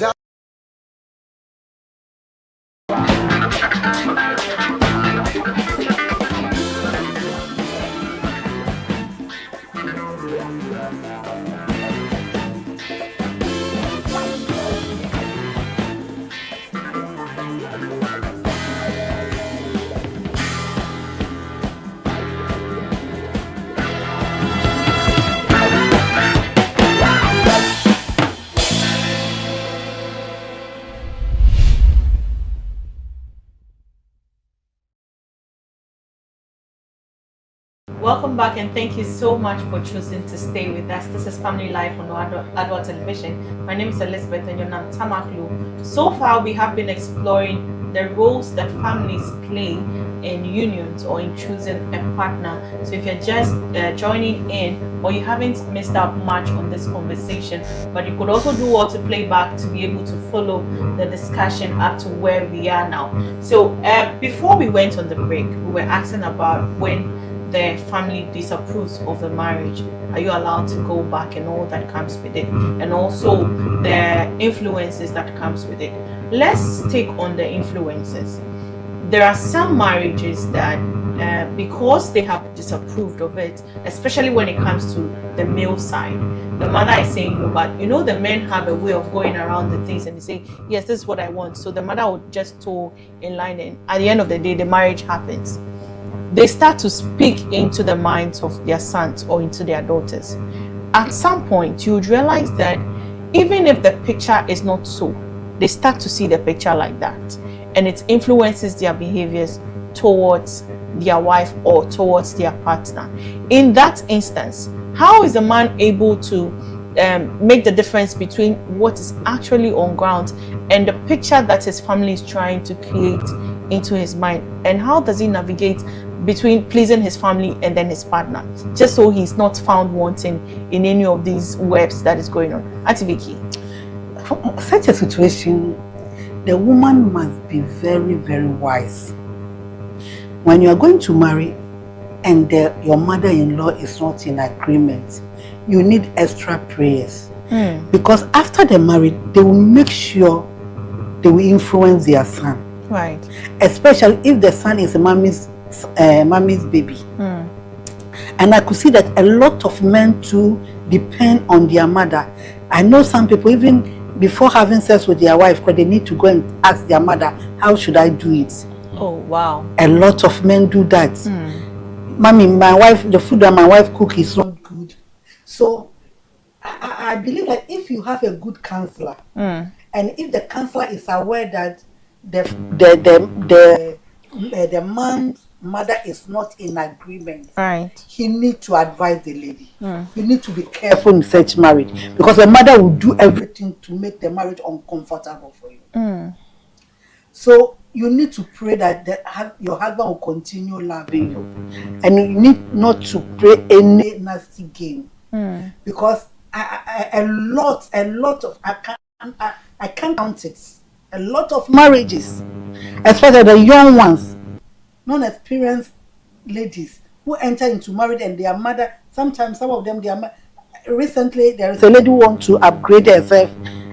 Speaker 1: Welcome back, and thank you so much for choosing to stay with us. This is Family Life on Adult Television. My name is Elizabeth and your name is Tamakloe. So far, we have been exploring the roles that families play in unions or in choosing a partner. So if you're just joining in or you haven't missed out much on this conversation, but you could also do well to play back to be able to follow the discussion up to where we are now. So before we went on the break, we were asking about when the family disapproves of the marriage, are you allowed to go back and all that comes with it, and also the influences that comes with it. Let's take on the influences. There are some marriages that because they have disapproved of it, especially when it comes to the male side, the mother is saying no, but you know the men have a way of going around the things and they say yes, this is what I want, so the mother would just toe in line, and at the end of the day the marriage happens. They start to speak into the minds of their sons or into their daughters. At some point, you would realize that even if the picture is not so, they start to see the picture like that, and it influences their behaviors towards their wife or towards their partner. In that instance, how is a man able to make the difference between what is actually on ground and the picture that his family is trying to create into his mind? And how does he navigate between pleasing his family and then his partner, just so he's not found wanting in any of these webs that is going on? Auntie Vicky.
Speaker 5: Such a situation, the woman must be very, very wise. When you are going to marry and your mother-in-law is not in agreement, you need extra prayers. Because after the marriage, they will make sure they will influence their son.
Speaker 1: Right.
Speaker 5: Especially if the son is a mommy's baby. And I could see that a lot of men too depend on their mother. I know some people, even before having sex with their wife, because they need to go and ask their mother, how should I do it?
Speaker 1: Oh, wow.
Speaker 5: A lot of men do that. Mommy, my wife, the food that my wife cooks is not good. So I believe that if you have a good counselor, and if the counselor is aware that the man's mother is not in agreement,
Speaker 1: Right,
Speaker 5: he need to advise the lady. You need to be careful in such marriage, because the mother will do everything to make the marriage uncomfortable for you. So you need to pray that your husband will continue loving you, and you need not to play any nasty game, because a lot of I can't count it. A lot of marriages, especially the young ones, non-experienced ladies who enter into marriage and their mother, sometimes some of them, recently there is a lady who wants to upgrade herself,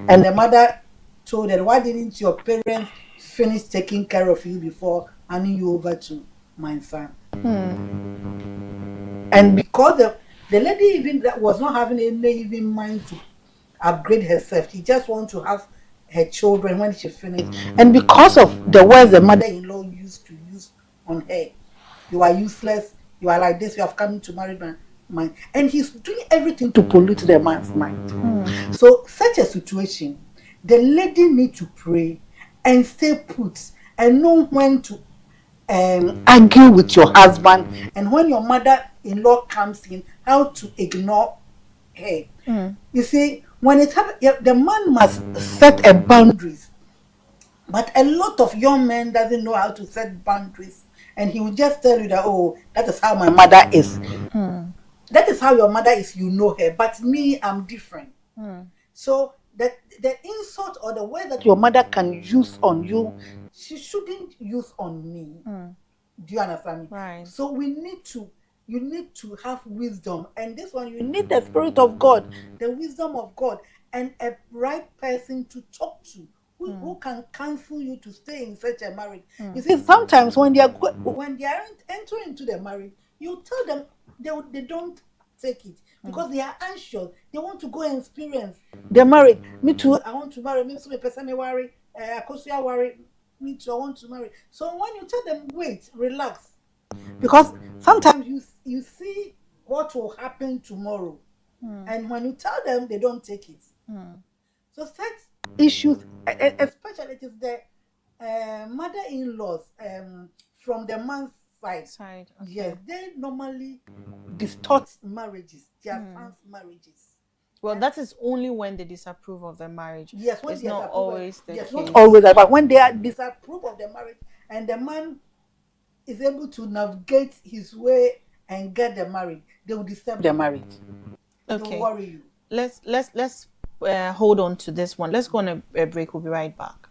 Speaker 5: and the mother told her, why didn't your parents finish taking care of you before handing you over to my son? And because the lady even that was not having any even mind to upgrade herself, she just wants to have her children when she finished. And because of the words the mother-in-law used to use on her, you are useless, you are like this, you have come to marry man, and he's doing everything to pollute the man's mind. So such a situation, the lady need to pray and stay put and know when to argue with your husband, and when your mother-in-law comes in, how to ignore her. You see, when it happens, the man must set a boundaries. But a lot of young men doesn't know how to set boundaries, and he will just tell you that, oh, that is how my mother is. That is how your mother is, you know her, but me, I'm different. So that the insult or the way that your mother can use on you, she shouldn't use on me. Do you understand me?
Speaker 1: right.
Speaker 5: So you need to have wisdom, and this one you need the Spirit of God, the wisdom of God, and a right person to talk to, who can counsel you to stay in such a marriage. You see, sometimes when they are entering into the marriage, you tell them they don't take it because they are anxious. They want to go and experience the marriage. Me too. I want to marry. Me too. Me person me worry. Akosia worry. Me too. I want to marry. So when you tell them, wait, relax, because sometimes you see what will happen tomorrow, and when you tell them, they don't take it. So such issues, especially it is the mother-in-laws from the man's side.
Speaker 1: Okay.
Speaker 5: Yes, they normally distort marriages, their sons' marriages.
Speaker 1: Well, that is only when they disapprove of the marriage.
Speaker 5: Yes, when
Speaker 1: it's
Speaker 5: they
Speaker 1: not
Speaker 5: disapprove
Speaker 1: always the
Speaker 5: yes,
Speaker 1: case.
Speaker 5: not always, but when they are disapprove of the marriage, and the man is able to navigate his way and get the marriage, they will disturb the marriage. They
Speaker 1: Okay.
Speaker 5: will worry you.
Speaker 1: Let's hold on to this one. Let's go on a break. We'll be right back.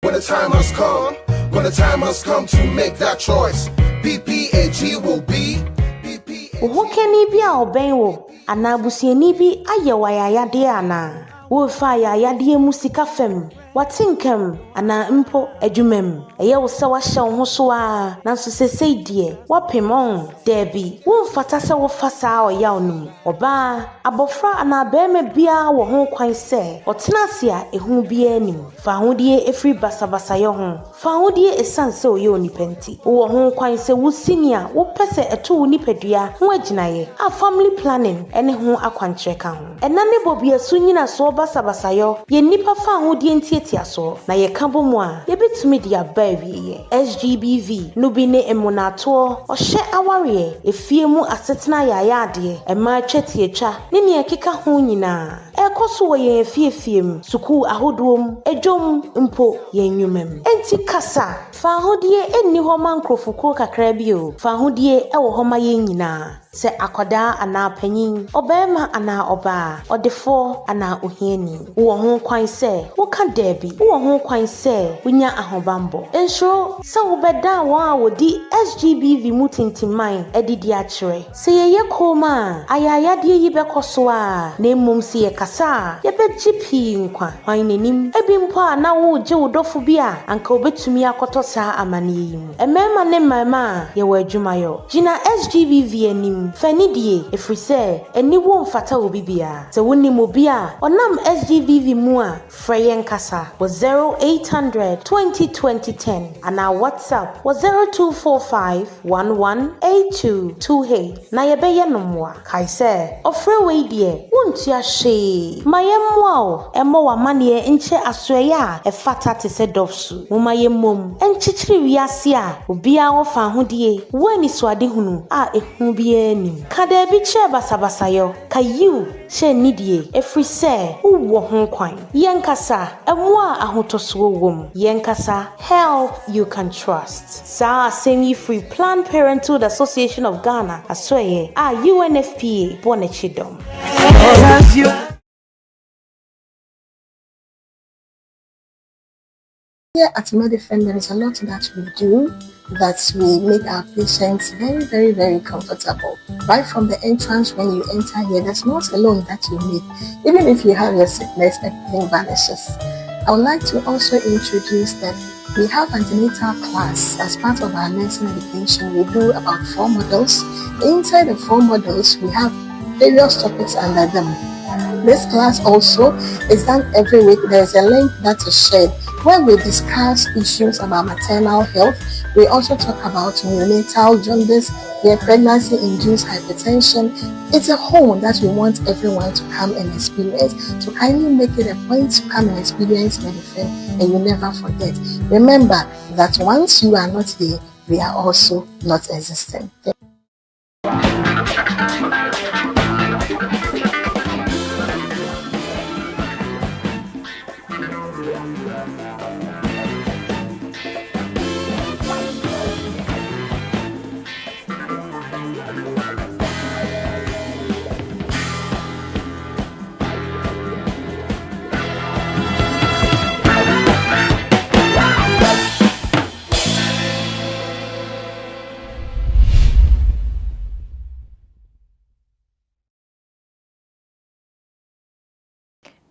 Speaker 6: When the time has come to make that choice, PPAG will be PPAG.
Speaker 8: Wo keni bi a oben wo ana busieni bi aye wa yayade ana wo fa yayade mu sika fam watinkam ana mpo adwumam eye wo se wahye wo ho so a nanso sesei de wapem on debi wo mfata se wo fasa oyaw num oba abofra ana bema bia wo ho kwan se otenase a ehu bia nim fa hodie efri basabasa ye ho fa hodie esanse oye onipenti wo ho kwan se wo senior wo pese eto wo nipadua ho aginaye a family planning ene ho akwankyerɛ ka ho enane bobia so nyina so basabasa yo ye nipa fa hodie ntietia so na ye ka bomu a ye betumi dia ba wiye SGBV no bi ne emunato ohye aware efie mu asetena yaya ade ema twetietwa ne ne ekeka ho nyina ekoso wo ye efie mu suku ahodom ejom mpo ye nwumem enti kasa fa hodie enni ho mankrofukuro kakra bi o fa hodie ewo ho ma ye nyina se akoda ana panyin obema ana oba odefo ana ohiani wo ho kwan se wo ka debi wo ho kwan se wonya ahobambo enso se wo beda wo a wodi SGBV mutintiman edidi a kire se ye koma ayayade yi bekoso a na mmom se ye kasa ye begipi nkwa hwan nanim ebi mpo a na wo je wodofo bi a anka obetumi akoto saa amane yi mu emema ne mama ye wa adwumayo gina SGBV anim fanidie efrise eni wo mfata obi bia se woni mo bia onam SGBV mu a freyen kasa wo 0800 202010 ana WhatsApp wo 0245118228 na ye beye nomwa kai se ofre we die wontua hwe mayemwa o emo wa mane enche asoye a efata te se dofsu mo mayemmom enchichiri wiase a obia wo fa hodie wani swade hunu a ehu bia nim kada bi che basabasa yo kayu che nidie efri se wo ho kwan yenkasa emwa ahotoso wom yenkasa help you can trust sa semi free Planned Parenthood Association of Ghana asoye a UNFPA bonechidom.
Speaker 2: Here at Medifend, there is a lot that we do that we make our patients very, very, very comfortable. Right from the entrance when you enter here, there's not alone that you need. Even if you have your sickness, everything vanishes. I would like to also introduce that we have antenatal class as part of our nursing education. We do about 4 modules. Inside the 4 modules, we have various topics under them. This class also is done every week. There's a link that is shared where we discuss issues about maternal health. We also talk about neonatal jaundice, pregnancy-induced hypertension. It's a whole that we want everyone to come and experience. So kindly make it a point to come and experience Medifend and you never forget. Remember that once you are not here, we are also not existing.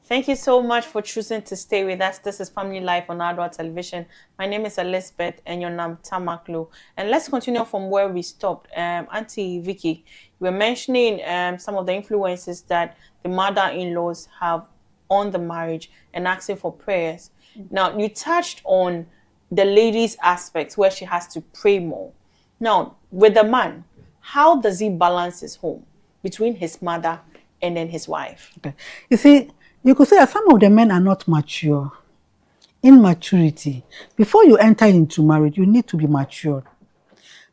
Speaker 1: Thank you so much for choosing to stay with us. This is Family Life on Adwa Television. My name is Elizabeth and your name Tamakloe. And let's continue from where we stopped. Auntie Vicky, you were mentioning some of the influences that the mother-in-laws have on the marriage and asking for prayers. Now, you touched on the lady's aspects where she has to pray more. Now, with the man, how does he balance his home between his mother and then his wife?
Speaker 5: Okay. You see, you could say that some of the men are not mature. Immaturity. Before you enter into marriage, you need to be mature.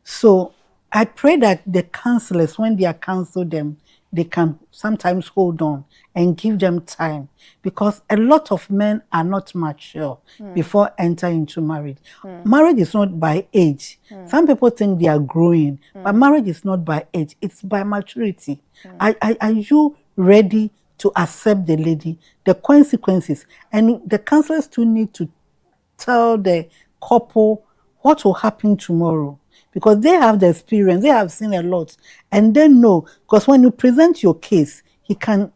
Speaker 5: So I pray that the counselors, when they are counsel them, they can sometimes hold on and give them time, because a lot of men are not mature before entering into marriage. Marriage is not by age. Some people think they are growing, but marriage is not by age. It's by maturity. Are you ready to accept the lady, the consequences? And the counselors too need to tell the couple what will happen tomorrow, because they have the experience, they have seen a lot, and they know. Because when you present your case, he can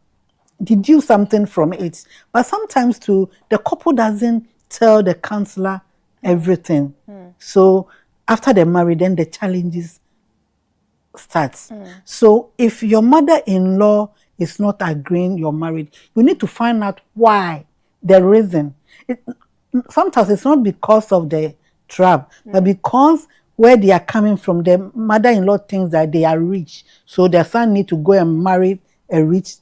Speaker 5: deduce something from it. But sometimes too, the couple doesn't tell the counselor everything. So after they're married, then the challenges starts. So if your mother-in-law is not agreeing you're married, you need to find out why, the reason. Sometimes it's not because of the trap, but because where they are coming from, the mother-in-law thinks that they are rich, so their son need to go and marry a rich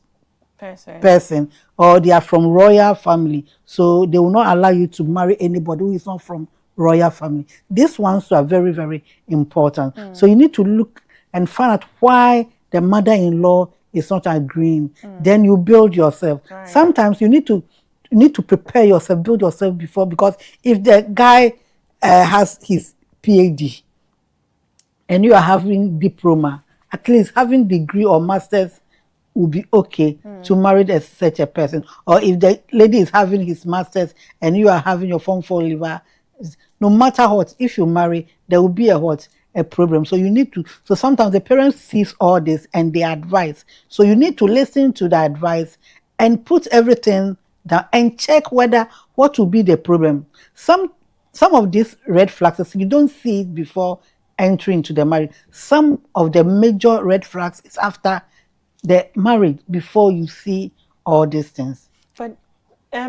Speaker 5: person, or they are from royal family, so they will not allow you to marry anybody who is not from royal family. These ones are very, very important. So you need to look and find out why the mother-in-law is not agreeing. Then you build yourself. Sometimes you need to prepare yourself, build yourself before, because if the guy has his PhD and you are having diploma, at least having degree or masters will be okay to marry such a person. Or if the lady is having his masters and you are having your form 4 liver, no matter what, if you marry, there will be a problem. So you need to, so sometimes the parents sees all this and they advise. So you need to listen to the advice and put everything down and check whether what will be the problem. Some of these red flags, you don't see it before entering into the marriage. Some of the major red flags is after the marriage, before you see all these things.
Speaker 1: But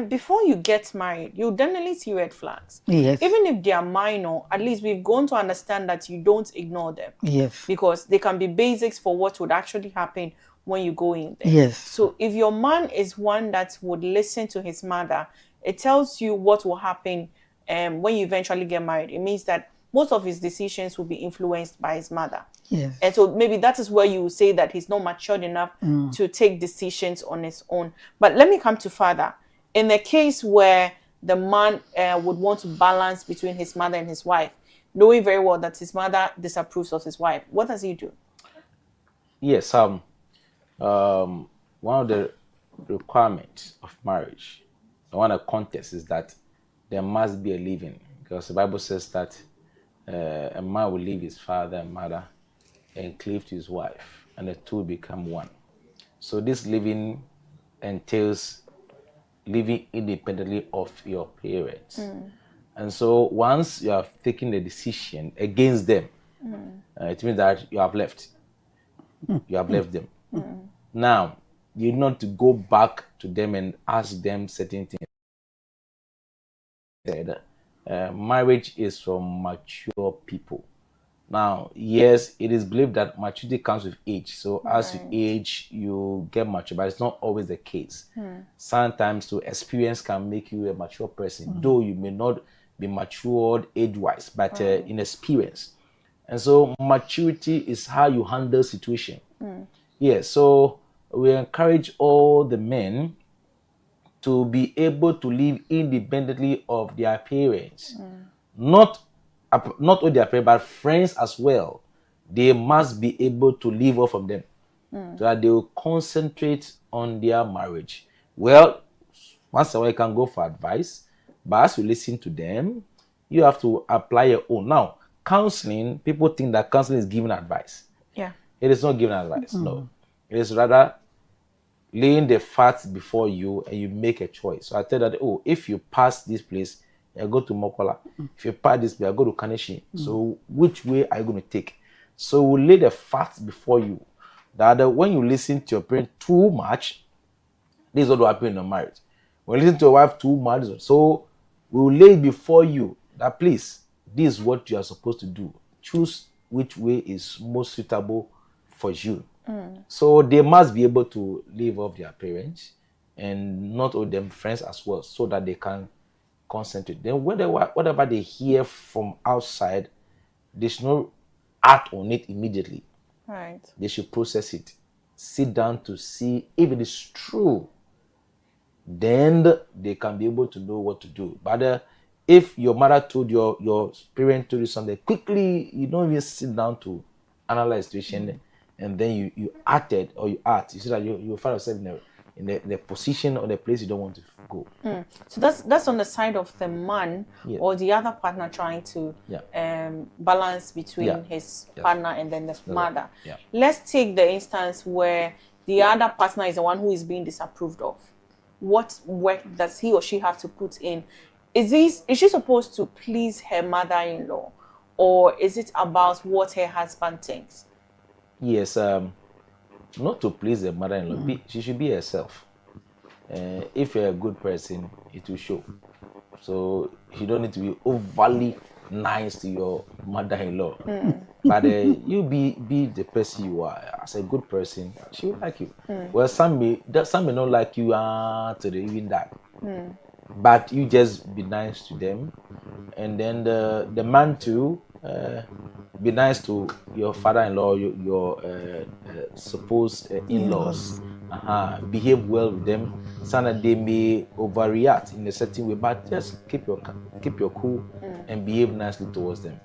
Speaker 1: before you get married, you definitely see red flags.
Speaker 5: Yes.
Speaker 1: Even if they are minor, at least we've gone to understand that you don't ignore them.
Speaker 5: Yes.
Speaker 1: Because they can be basics for what would actually happen when you go in there.
Speaker 5: Yes.
Speaker 1: So if your man is one that would listen to his mother, it tells you what will happen when you eventually get married. It means that most of his decisions will be influenced by his mother.
Speaker 5: Yes.
Speaker 1: And so maybe that is where you say that he's not matured enough to take decisions on his own. But let me come to father. In the case where the man would want to balance between his mother and his wife, knowing very well that his mother disapproves of his wife, what does he do?
Speaker 4: Yes, one of the requirements of marriage, one of the context, is that there must be a living, because the Bible says that a man will leave his father and mother and cleave to his wife, and the two become one. So this living entails living independently of your parents. And so once you have taken the decision against them, it means that you have left. You have left them. Now, you need to go back to them and ask them certain things. Marriage is for mature people. Now, yes, it is believed that maturity comes with age. So as you age, you get mature, but it's not always the case. Sometimes so experience can make you a mature person, though you may not be matured age-wise, but in experience. And so maturity is how you handle situation. Yes, so we encourage all the men to be able to live independently of their parents. Not only their parents, but friends as well. They must be able to live off from them, so that they will concentrate on their marriage. Well, once in a while you can go for advice, but as you listen to them, you have to apply your own. Now, counseling, people think that counseling is giving advice.
Speaker 1: Yeah.
Speaker 4: It is not giving advice, no. It is rather laying the facts before you and you make a choice. So I tell that, oh, if you pass this place, you go to Mokola. If you pass this place, I go to Kaneshi. So which way are you going to take? So we'll lay the facts before you. That when you listen to your parent too much, this is what will happen in a marriage. When you listen to your wife too much, so we will lay it before you that, please, this is what you are supposed to do. Choose which way is most suitable for you. So they must be able to live off their parents and not all them friends as well, so that they can concentrate. Then whatever they hear from outside, they should not act on it immediately.
Speaker 1: Right.
Speaker 4: They should process it, sit down to see if it is true. Then they can be able to know what to do. But if your mother told your parent told you something, quickly you don't even sit down to analyze the situation, and then you acted or you act, you see that you find yourself in the position or the place you don't want to go.
Speaker 1: So that's on the side of the man or the other partner trying to balance between his partner and then the mother. Let's take the instance where the other partner is the one who is being disapproved of, what work does he or she have to put in? Is she supposed to please her mother-in-law, or is it about what her husband thinks?
Speaker 4: Yes, not to please the mother-in-law. She should be herself. If you're a good person, it will show. So you don't need to be overly nice to your mother-in-law, but you be the person you are. As a good person, she will like you. Well, some may not like you to even that, but you just be nice to them, and then the man too. Be nice to your father-in-law, your supposed in-laws. Behave well with them. So that they may overreact in a certain way, but just keep your cool and behave nicely towards them.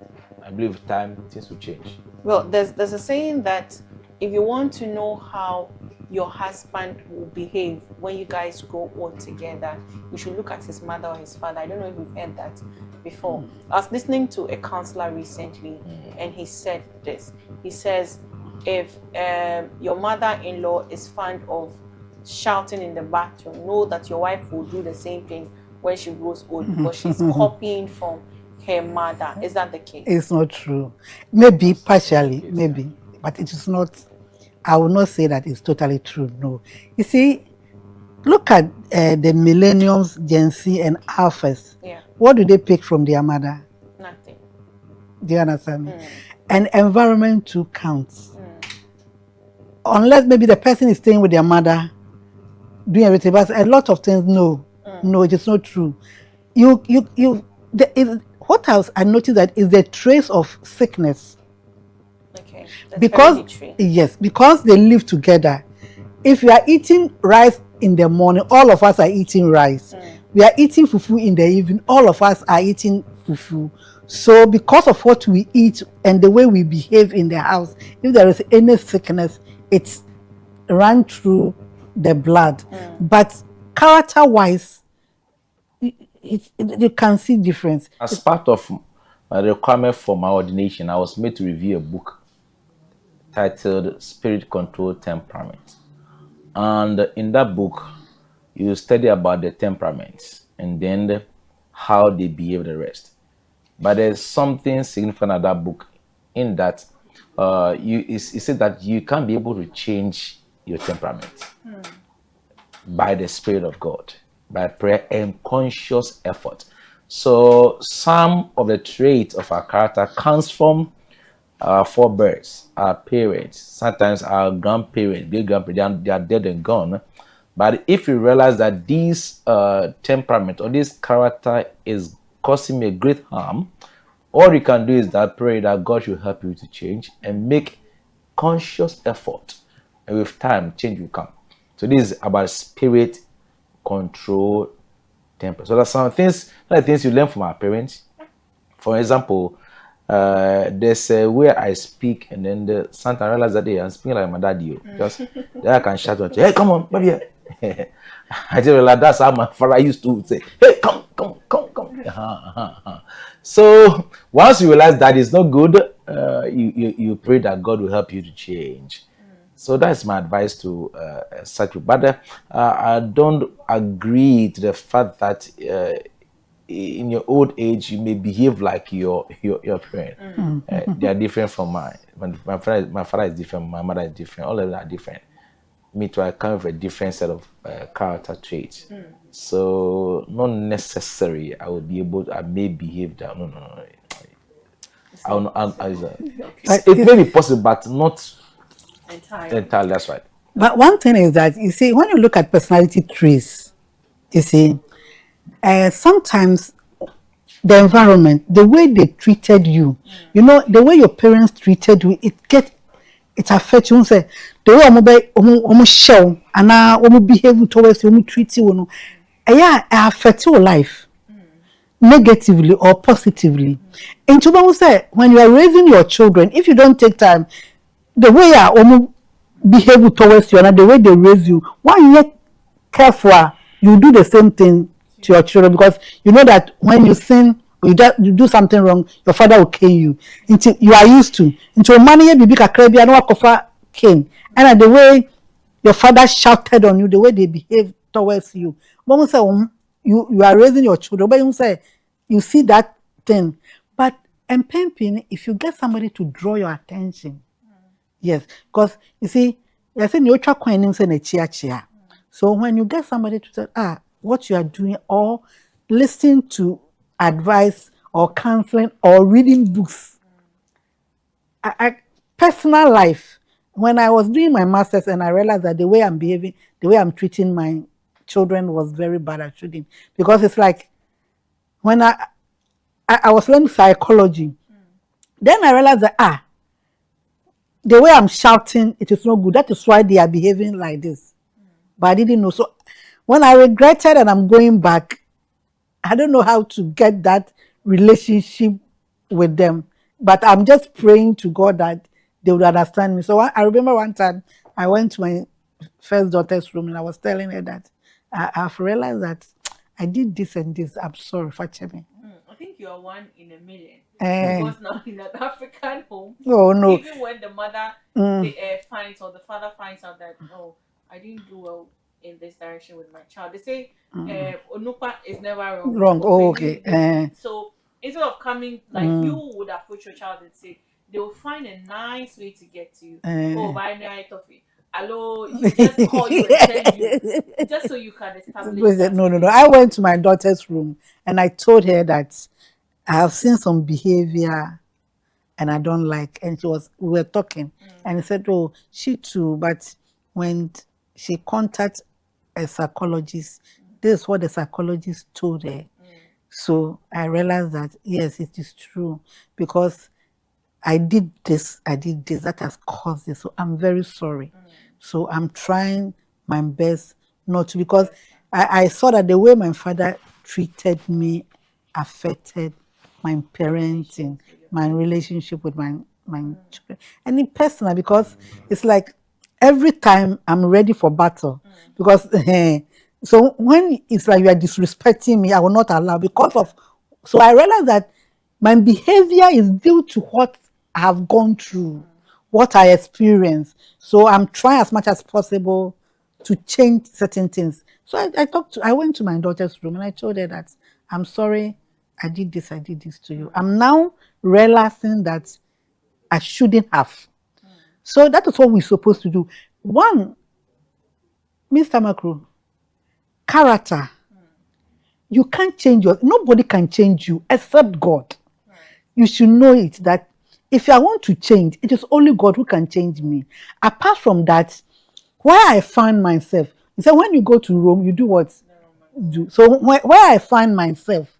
Speaker 4: I believe with time things will change.
Speaker 1: Well, there's a saying that if you want to know how your husband will behave when you guys go out together, you should look at his mother or his father. I don't know if you've heard that before. I was listening to a counselor recently, and he said this. He says, if your mother-in-law is fond of shouting in the bathroom, know that your wife will do the same thing when she grows old, because she's copying from her mother. Is that the case?
Speaker 5: It's not true. Maybe partially, maybe, but it is not. I will not say that it's totally true. No. You see, look at the millennials, Gen Z, and Alphas.
Speaker 1: Yeah.
Speaker 5: What do they pick from their mother?
Speaker 1: Nothing.
Speaker 5: Do you understand me? And environment too counts. Unless maybe the person is staying with their mother, doing everything, but a lot of things, no, it is not true. What else I noticed that is the trace of sickness.
Speaker 1: Okay. That's
Speaker 5: Because
Speaker 1: hereditary.
Speaker 5: yes, because they live together. If you are eating rice in the morning, all of us are eating rice. We are eating fufu in the evening, all of us are eating fufu. So because of what we eat and the way we behave in the house, if there is any sickness, it's run through the blood. But character-wise, you can see difference.
Speaker 4: As part of my requirement for my ordination, I was made to review a book titled Spirit Controlled Temperament. And in that book, you study about the temperaments and then how they behave the rest. But there's something significant in that book in that it said that you can't be able to change your temperament by the Spirit of God, by prayer and conscious effort. So some of the traits of our character comes from our forebears, our parents, sometimes our grandparents, great grandparents, they are dead and gone. But if you realize that this temperament or this character is causing me a great harm, all you can do is that pray that God should help you to change and make conscious effort. And with time, change will come. So this is about spirit control temper. So that's some things you learn from our parents. For example, there's a way I speak, and then sometimes I realize that I'm speaking like my daddy. Just then I can shout at you, hey, come on, come here. I just realized that's how my father used to say, hey, come. So once you realize that it's not good, you pray that God will help you to change. So that's my advice to such people. But I don't agree to the fact that in your old age you may behave like your parent. They are different from mine. My father is different. My mother is different. All of them are different. Me too. I come with a different set of character traits. So not necessary. I will be able to. I may behave that. No. It may be possible, but not entirely. That's right.
Speaker 5: But one thing is that, you see, when you look at personality traits, you see, sometimes the environment, the way they treated you, you know, the way your parents treated you, it affects you. Say the way show and behave towards you, treat you, it affects your life negatively or positively. And to say, when you are raising your children, if you don't take time, the way you behave towards you and the way they raise you, why you careful, you do the same thing to your children, because you know that when you sin or you do something wrong, your father will cane you. Until you are used to. Until money baby kakrabia no akofa cane. And the way your father shouted on you, the way they behave towards you. Mom say, you are raising your children, but you say, you see that thing. But and pimping, if you get somebody to draw your attention, yes, because you see, I said you try coining say chia. So when you get somebody to say, what you are doing, or listen to advice or counseling or reading books, personal life. When I was doing my masters and I realized that the way I'm behaving, the way I'm treating my children was very bad, I shouldn't. Because it's like when I was learning psychology, then I realized that the way I'm shouting, it is not good. That is why they are behaving like this. But I didn't know. So when I regretted and I'm going back, I don't know how to get that relationship with them. But I'm just praying to God that they would understand me. So I remember one time I went to my first daughter's room and I was telling her that I've realized that I did this and this. I'm sorry for me.
Speaker 1: I think you are one in a million.
Speaker 5: Eh.
Speaker 1: Because now in an African home,
Speaker 5: Oh no.
Speaker 1: even when the mother finds or the father finds out that I didn't do well in this direction with my child, they say Onupa is never wrong.
Speaker 5: Wrong. Oh, okay.
Speaker 1: So instead of coming like you would approach your child and say, they will find a nice way to get to you. By night toffee. Hello, you just call you and send you just so you can establish.
Speaker 5: No. I went to my daughter's room and I told her that I have seen some behavior and I don't like. And we were talking and he said, oh, she too. But when she contacted a psychologist, this is what the psychologist told her. So I realized that, yes, it is true because I did this, that has caused this. So I'm very sorry. So I'm trying my best not to, because I saw that the way my father treated me affected my parenting, my relationship with my children. And in personal, because it's like every time I'm ready for battle. Because so when it's like you are disrespecting me, I will not allow so I realized that my behavior is due to what I have gone through, what I experienced. So I'm trying as much as possible to change certain things. So I went to my daughter's room and I told her that I'm sorry, I did this to you. I'm now realizing that I shouldn't have. So that is what we're supposed to do. One, Mr. Macro, character. You can't change nobody can change you except God. You should know it that if I want to change, it is only God who can change me. Apart from that, where I find myself, you say when you go to Rome, you do what? Do. So where I find myself,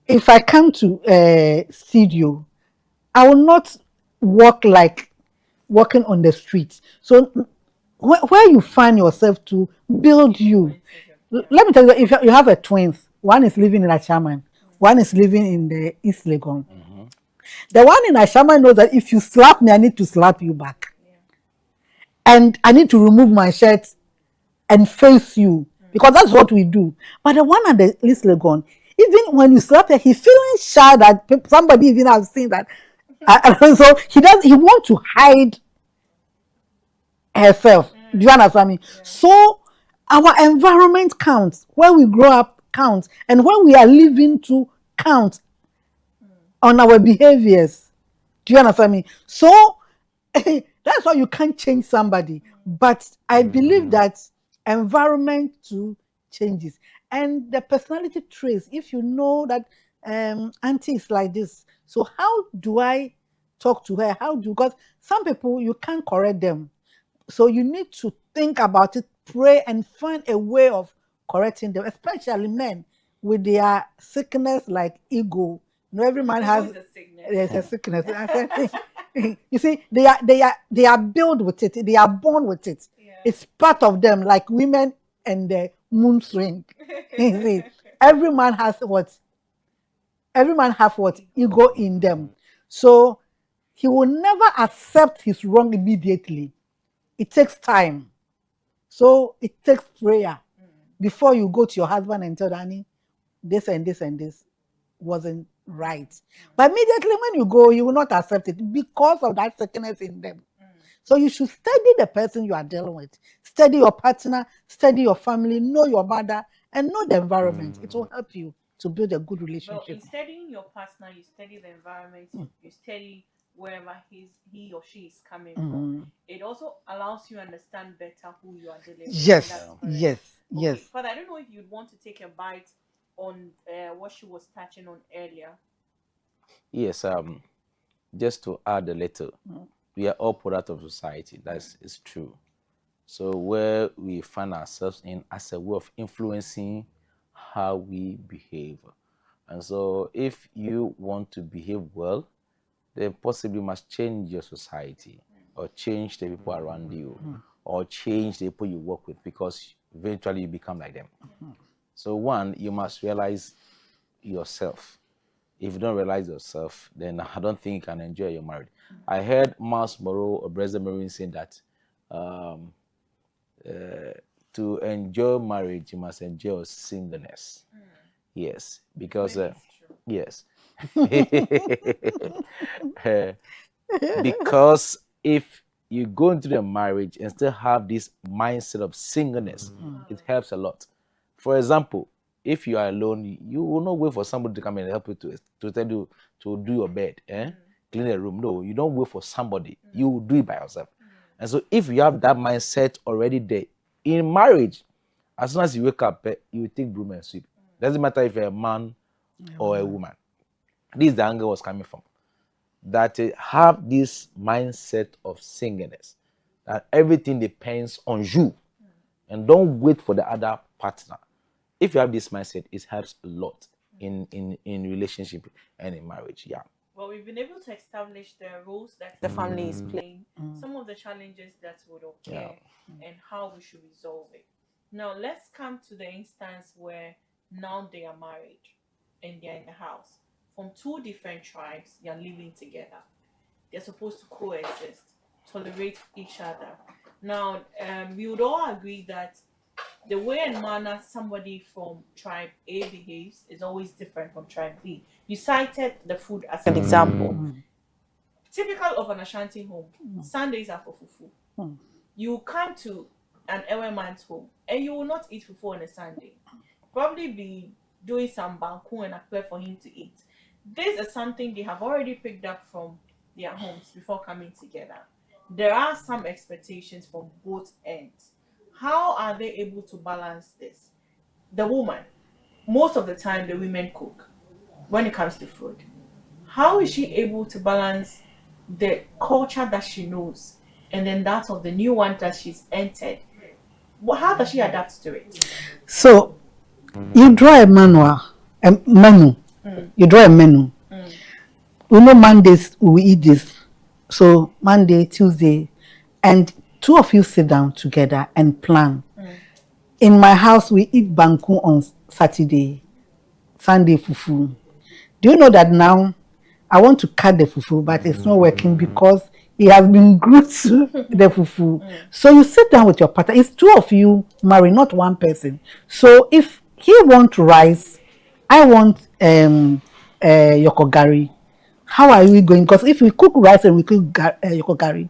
Speaker 5: if I come to studio, I will not walk like walking on the street. So where you find yourself to build you. Let me tell you, if you have a twins, one is living in Ashaman, one is living in the East Legon. The one in Ashaman knows that if you slap me, I need to slap you back. And I need to remove my shirt and face you, because that's what we do. But the one at the East Legon, even when you slap her, he's feeling shy that somebody even has seen that. So he wants to hide herself. Do you understand me? So our environment counts, where we grow up counts, and when we are living to count on our behaviors. Do you understand me? So that's why you can't change somebody. But I believe that environment too changes. And the personality traits, if you know that auntie is like this, so how do I talk to her? Because some people, you can't correct them. So you need to think about it, pray, and find a way of correcting them, especially men with their sickness like ego. You know, every man has a sickness. You see, they are built with it. They are born with it. It's part of them, like women and the moon swing. Every man has what? Every man has what? Ego in them. So he will never accept his wrong immediately. It takes time. So it takes prayer before you go to your husband and tell Danny, this and this and this wasn't right. But immediately when you go, you will not accept it because of that sickness in them. So you should study the person you are dealing with, study your partner, study your family, know your mother, and know the environment. It will help you to build a good
Speaker 1: Well, in
Speaker 5: relationship.
Speaker 1: studying your partner, you study the environment, you study wherever he or she is coming from. It also allows you understand better who you are dealing with, and
Speaker 5: Yes,
Speaker 1: that's correct.
Speaker 5: yes, yes.
Speaker 1: Okay, Father, I don't know if you'd want to take a bite on what she was touching on earlier.
Speaker 4: Yes, just to add a little, we are all product of society. That's is true. So where we find ourselves in as a way of influencing how we behave. And so if you want to behave well, then possibly you must change your society or change the people around you or change the people you work with, because eventually you become like them. So one, you must realize yourself. If you don't realize yourself, then I don't think you can enjoy your marriage. I heard Miles Morrow or Brother Marine saying that um, to enjoy marriage, you must enjoy your singleness. Yes, because
Speaker 1: Maybe it's true.
Speaker 4: yes, Uh, because if you go into the marriage and still have this mindset of singleness, it helps a lot. For example, if you are alone, you will not wait for somebody to come and help you to tell you to do your bed, clean the room. No, you don't wait for somebody. You will do it by yourself. And so, if you have that mindset already there in marriage, as soon as you wake up, you take broom and sweep. Doesn't matter if you're a man or a woman. This is the angle was coming from. That have this mindset of singleness, that everything depends on you, and don't wait for the other partner. If you have this mindset, it helps a lot in relationship and in marriage. Yeah.
Speaker 1: Well, we've been able to establish the roles that the family is playing, some of the challenges that would occur, and how we should resolve it. Now, let's come to the instance where now they are married and they're in the house. From two different tribes, they're living together. They're supposed to coexist, tolerate each other. Now, we would all agree that the way and manner somebody from tribe A behaves is always different from tribe B. You cited the food as an example. Typical of an Ashanti home, Sundays are for fufu. You come to an Ewe man's home and you will not eat fufu on a Sunday. Probably be doing some banku and akwe for him to eat. This is something they have already picked up from their homes before coming together. There are some expectations from both ends. How are they able to balance this? The woman, most of the time, the women cook when it comes to food. How is she able to balance the culture that she knows and then that of the new one that she's entered? How does she adapt to it?
Speaker 5: So you draw a manual, a menu. You draw a menu. We know Mondays we eat this. So Monday, Tuesday, and two of you sit down together and plan. In my house, we eat banku on Saturday, Sunday fufu. Do you know that now I want to cut the fufu, but it's not working because it has been glued to the fufu. So you sit down with your partner. It's two of you married, not one person. So if he wants rice, I want yokogari. How are we going? Because if we cook rice and we cook yokogari,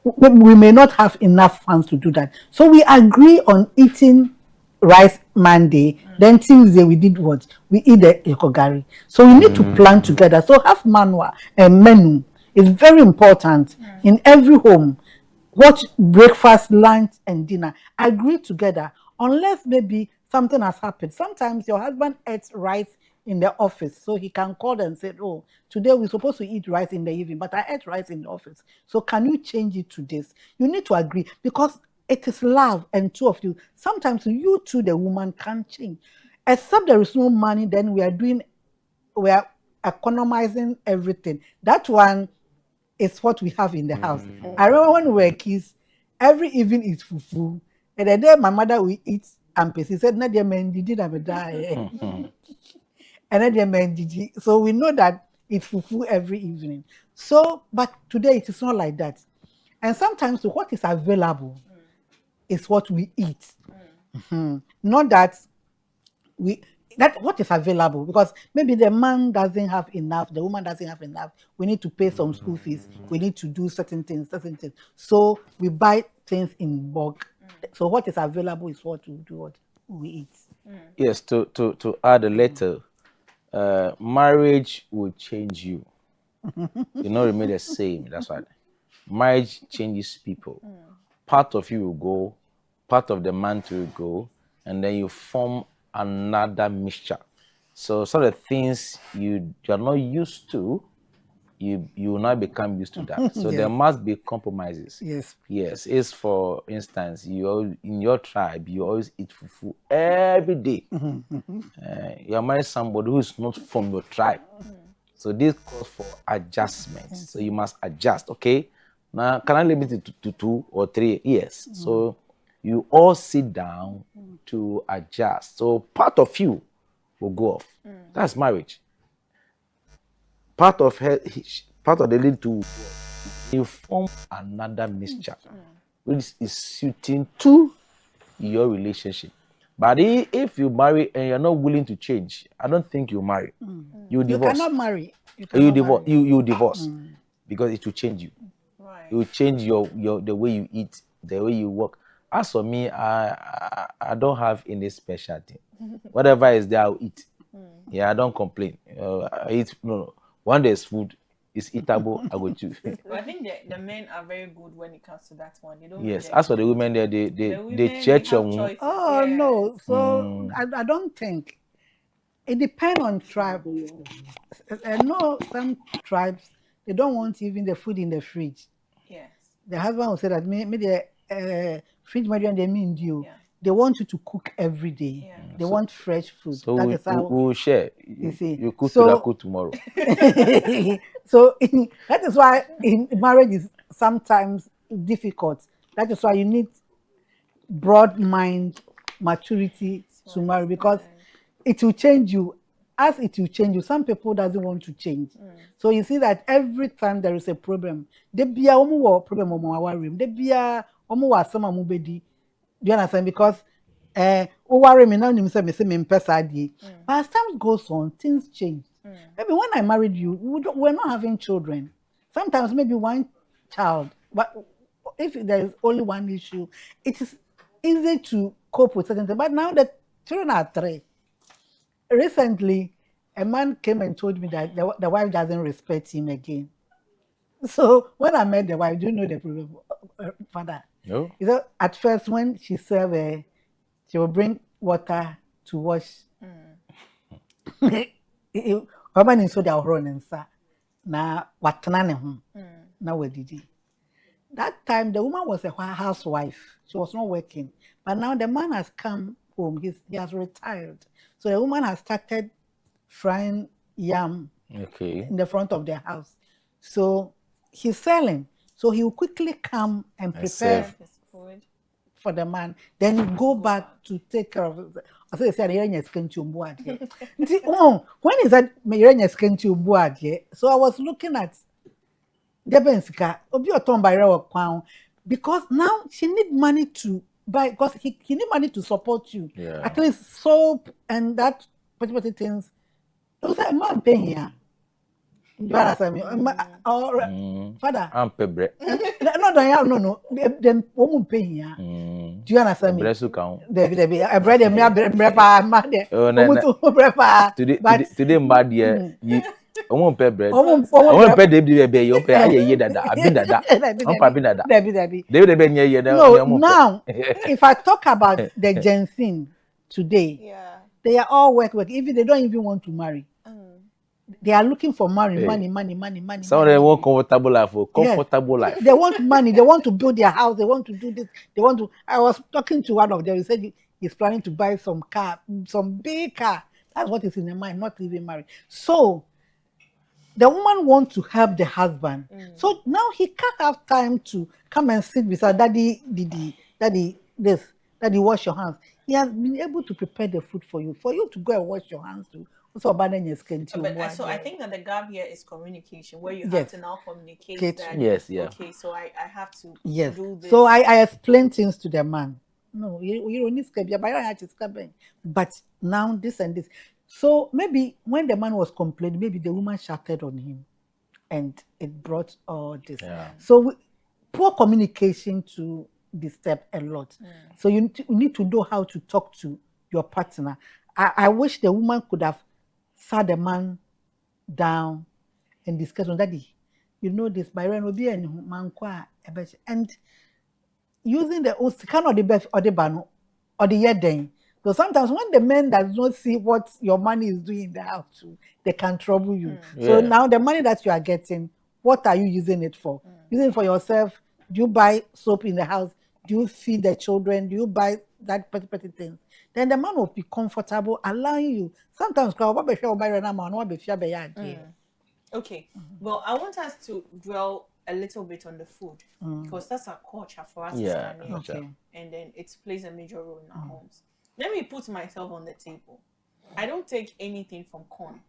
Speaker 5: we may not have enough funds to do that. So we agree on eating rice Monday, then Tuesday we did what? We eat the yokogari. So we need to plan together. So have manual and menu is very important in every home. Watch breakfast, lunch, and dinner. Agree together. Unless maybe something has happened. Sometimes your husband eats rice in the office, so he can call and say, "Oh, today we're supposed to eat rice in the evening, but I ate rice in the office. So can you change it to this?" You need to agree because it is love, and two of you. Sometimes you two, the woman, can't change. Except there is no money, then we are economizing everything. That one is what we have in the house. I remember when we were kids, every evening is fufu. And the day my mother will eat ampes, he said, "Nadia men did I die." And Nadia men did. So we know that it's fufu every evening. So, but today it is not like that. And sometimes what is available is what we eat. Not that we that what is available, because maybe the man doesn't have enough, the woman doesn't have enough. We need to pay some school fees. We need to do certain things. So we buy things in bulk. So what is available is what we do, what we eat.
Speaker 4: Yes, to add a little, marriage will change you. You not remain the same. That's why marriage changes people. Part of you will go, part of the man will go, and then you form another mixture. So some of the things you are not used to, you will not become used to that. So there must be compromises. Yes. It's for instance, in your tribe, you always eat fufu every day. You are married somebody who is not from your tribe. So this calls for adjustments. So you must adjust. Okay. Now, can I limit it to 2 or 3 years? So you all sit down to adjust. So part of you will go off. That's marriage. Part of the lady to you form another mixture, which is suiting to your relationship. But if you marry and you're not willing to change, I don't think you marry. You divorce.
Speaker 5: You cannot marry.
Speaker 4: You divorce because it will change you.
Speaker 1: Right.
Speaker 4: It will change your the way you eat, the way you work. As for me, I don't have any special thing. Whatever is there, I'll eat. Yeah, I don't complain. I eat no. When there's food, it's eatable. I go choose.
Speaker 1: But I think the men are very good when it comes to that one. They don't.
Speaker 4: Yes, as for the women, they church on.
Speaker 5: Oh no, so I don't think it depends on tribe. I know some tribes they don't want even the food in the fridge.
Speaker 1: Yes.
Speaker 5: The husband will say that maybe the fridge medium they mean you. Yeah. They want you to cook every day. Yeah. They want fresh food.
Speaker 4: So we'll share. You see, you cook tomorrow.
Speaker 5: So that is why in marriage is sometimes difficult. That is why you need broad mind, maturity to marry, because it will change you. As it will change you, some people doesn't want to change. So you see that every time there is a problem, there be a problem on our room. There be a some do you understand? Because worry me now, but as time goes on, things change. Maybe when I married you, we're not having children. Sometimes maybe one child, but if there is only one issue, it is easy to cope with certain things. But now the children are 3. Recently, a man came and told me that the wife doesn't respect him again. So when I met the wife, do you know the problem, father?
Speaker 4: No.
Speaker 5: You know, at first when she served, she will bring water to wash. Woman in so they are running, sir. Na watanane na wadidi. That time the woman was a housewife. She was not working. But now the man has come home. He has retired. So the woman has started frying yam in the front of the house. So he's selling. So he will quickly come and prepare for the man. Then he go back to take care of it. I say, when is that? So I was looking at Debensika, because now she need money to buy, because he need money to support you. Yeah. At least soap and that particular things. It was like, man paying here. Father,
Speaker 4: I'm pay bread.
Speaker 5: No. Then woman pay here. Do you understand me?
Speaker 4: Bread count.
Speaker 5: Debbie, I bread them bread pa mad.
Speaker 4: Today mad year. Omo pay bread. Omo pay Debbie. You pay aye dada. Abi dada. Abi dada.
Speaker 5: Debbie. No, now if I talk about the Gen Z today, they are all work. Even they don't even want to marry. They are looking for money.
Speaker 4: Some of them want comfortable life. Life.
Speaker 5: They want money. They want to build their house. They want to do this. They want to. I was talking to one of them. He said he's planning to buy some car, some big car. That's what is in their mind, not even married. So the woman wants to help the husband. So now he can't have time to come and sit beside daddy, wash your hands. He has been able to prepare the food for you to go and wash your hands too. So I
Speaker 1: think that the gap here is communication, where you have to now communicate that.
Speaker 4: Yes, yeah.
Speaker 1: Okay, so I have to
Speaker 5: do
Speaker 1: this.
Speaker 5: So I explain things to the man. no, you don't need scab, but now this and this. So maybe when the man was complaining, maybe the woman shouted on him and it brought all this.
Speaker 4: Yeah.
Speaker 5: So poor communication to disturb a lot. So you need to know how to talk to your partner. I wish the woman could have sat the man down and discussed on daddy. You know this by Ren will be and using the kind of the best or the bano or the year. So sometimes when the men does not see what your money is doing in the house too, they can trouble you. So
Speaker 4: Yeah.
Speaker 5: now the money that you are getting, what are you using it for? Using it for yourself? Do you buy soap in the house? Do you feed the children? Do you buy that petty things? Then the man will be comfortable, allowing you. Sometimes
Speaker 1: Okay. Well, I want us to dwell a little bit on the food because that's our culture for us as
Speaker 4: Yeah.
Speaker 1: Ghanaians,
Speaker 5: Okay.
Speaker 1: and then it plays a major role in our homes. Let me put myself on the table. I don't take anything from corn.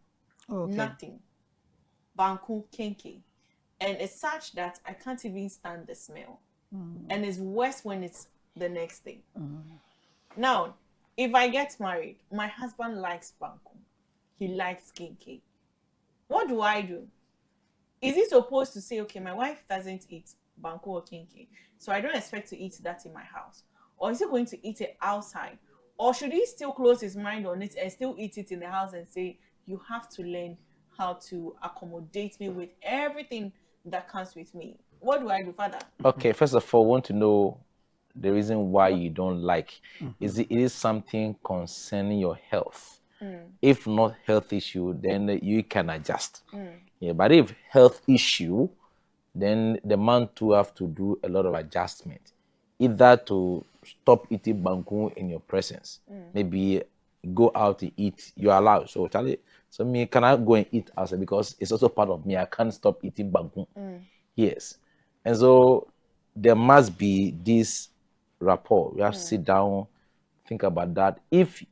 Speaker 5: Okay.
Speaker 1: Nothing. Banku, kenke. And it's such that I can't even stand the smell. And it's worse when it's the next day. Now, if I get married, my husband likes banku. He likes kenke. What do I do? Is he supposed to say, okay, my wife doesn't eat banku or kenke, so I don't expect to eat that in my house? Or is he going to eat it outside? Or should he still close his mind on it and still eat it in the house and say, you have to learn how to accommodate me with everything that comes with me? What do I do, Father?
Speaker 4: Okay, first of all, want to know the reason why you don't like. Is it is something concerning your health? If not health issue, then you can adjust. Yeah, but if health issue, then the man too have to do a lot of adjustment, either to stop eating banku in your presence, maybe go out to eat. You're allowed. So Charlie, so me can I go and eat outside because it's also part of me. I can't stop eating banku. Yes, and so there must be this rapport. We have to sit down, think about that. If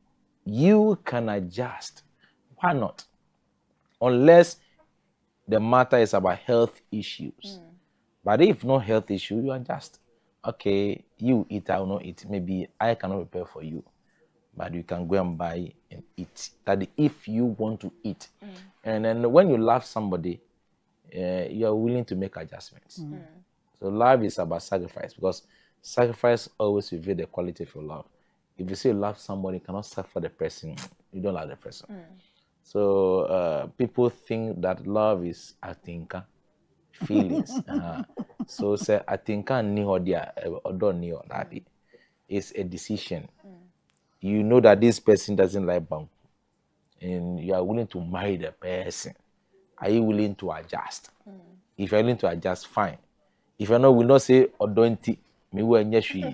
Speaker 4: you can adjust, why not? Unless the matter is about health issues. But if no health issue, you adjust. Okay, you eat, I will not eat. Maybe I cannot prepare for you, but you can go and buy and eat. That if you want to eat, and then when you love somebody, you are willing to make adjustments. So love is about sacrifice because sacrifice always reveals the quality of your love. If you say you love somebody, you cannot suffer the person, you don't love the person. So people think that love is atinka, feelings. So say atinka ni hodia or don't ni that it's a decision. You know that this person doesn't like bank, and you are willing to marry the person. Are you willing to adjust? If you're willing to adjust, fine. If you're not, will not say or don't me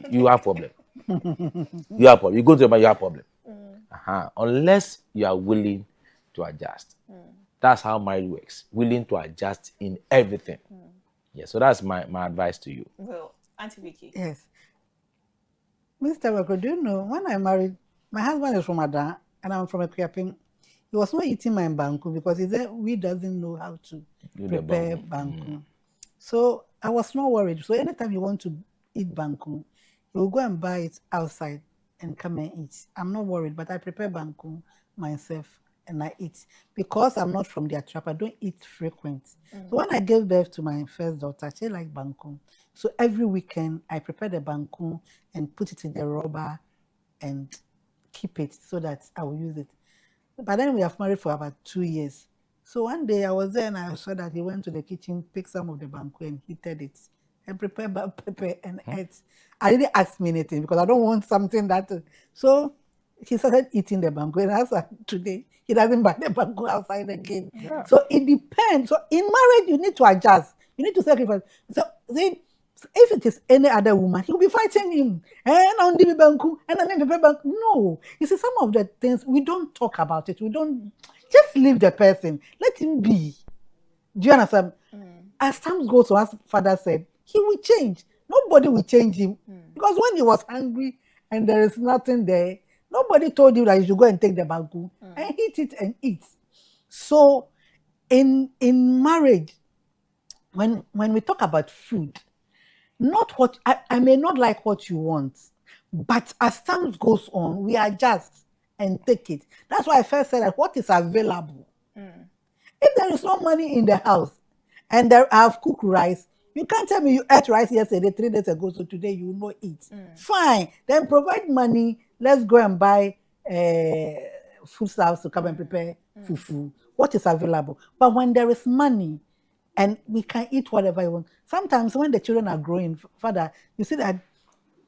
Speaker 4: you have problem. You have problem. You go to the man, you have problem. Unless you are willing to adjust. That's how marriage works. Willing to adjust in everything. Yeah, so that's my advice to you.
Speaker 1: Well, Auntie Vicky.
Speaker 5: Yes. Mr. Wako, do you know, when I married, my husband is from Ada and I'm from Equiapim. He was not eating my banku because he said we doesn't know how to prepare banku. So I was not worried. So anytime you want to eat banku, you will go and buy it outside and come and eat. I'm not worried, but I prepare banku myself and I eat. Because I'm not from their trap, I don't eat frequent. So when I gave birth to my first daughter, she liked banku. So every weekend, I prepare the banku and put it in the rubber and keep it so that I will use it. But then we have married for about 2 years. So one day I was there and I saw that he went to the kitchen, picked some of the banku and heated it and prepared pepper and ate. I didn't ask me anything because I don't want something that. So he started eating the banku, and as of today, he doesn't buy the banku outside again. So it depends. So in marriage, you need to adjust. You need to sacrifice. So see, if it is any other woman, he'll be fighting him. And on the banku, and on the banku. No. You see, some of the things we don't talk about it. We don't just leave the person. Let him be. Do you understand? As time goes on, as father said, he will change. Nobody will change him. Because when he was hungry and there is nothing there, nobody told you that you should go and take the banku and eat it and eat. So in marriage, when we talk about food, not what I may not like what you want, But as time goes on, we adjust and take it. That's why I first said that what is available. If there is no money in the house and there I have cooked rice, you can't tell me you ate rice yesterday, 3 days ago, so today you will not eat. Fine. Then provide money. Let's go and buy foodstuffs to come and prepare fufu. What is available? But when there is money and we can eat whatever you want. Sometimes when the children are growing, Father, you see that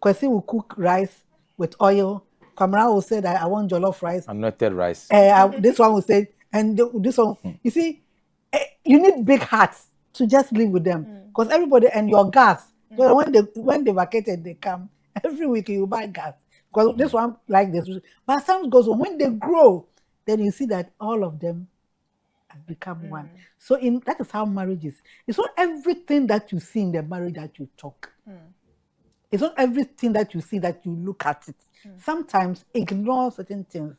Speaker 5: Kwesi will cook rice with oil. Kamara will say that I want jollof rice.
Speaker 4: Anointed rice.
Speaker 5: This one will say, and this one, you see, you need big hearts to just live with them because everybody and your gas. So when they vacated, they come every week. You buy gas because this one like this. But as time goes on, when they grow, then you see that all of them have become one. So that is how marriage is. It's not everything that you see in the marriage that you talk. It's not everything that you see that you look at it. Sometimes ignore certain things.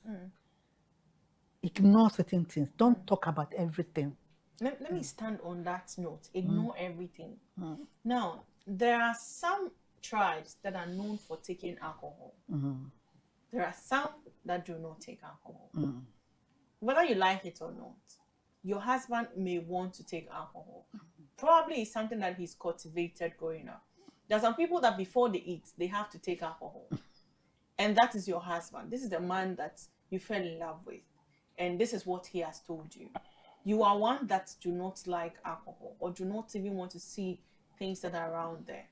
Speaker 5: Ignore certain things. Don't talk about everything.
Speaker 1: Let me stand on that note. Ignore everything. Now, there are some tribes that are known for taking alcohol. There are some that do not take alcohol. Whether you like it or not, your husband may want to take alcohol. Probably it's something that he's cultivated growing up. There are some people that before they eat, they have to take alcohol. And that is your husband. This is the man that you fell in love with. And this is what he has told you. You are one that do not like alcohol or do not even want to see things that are around there.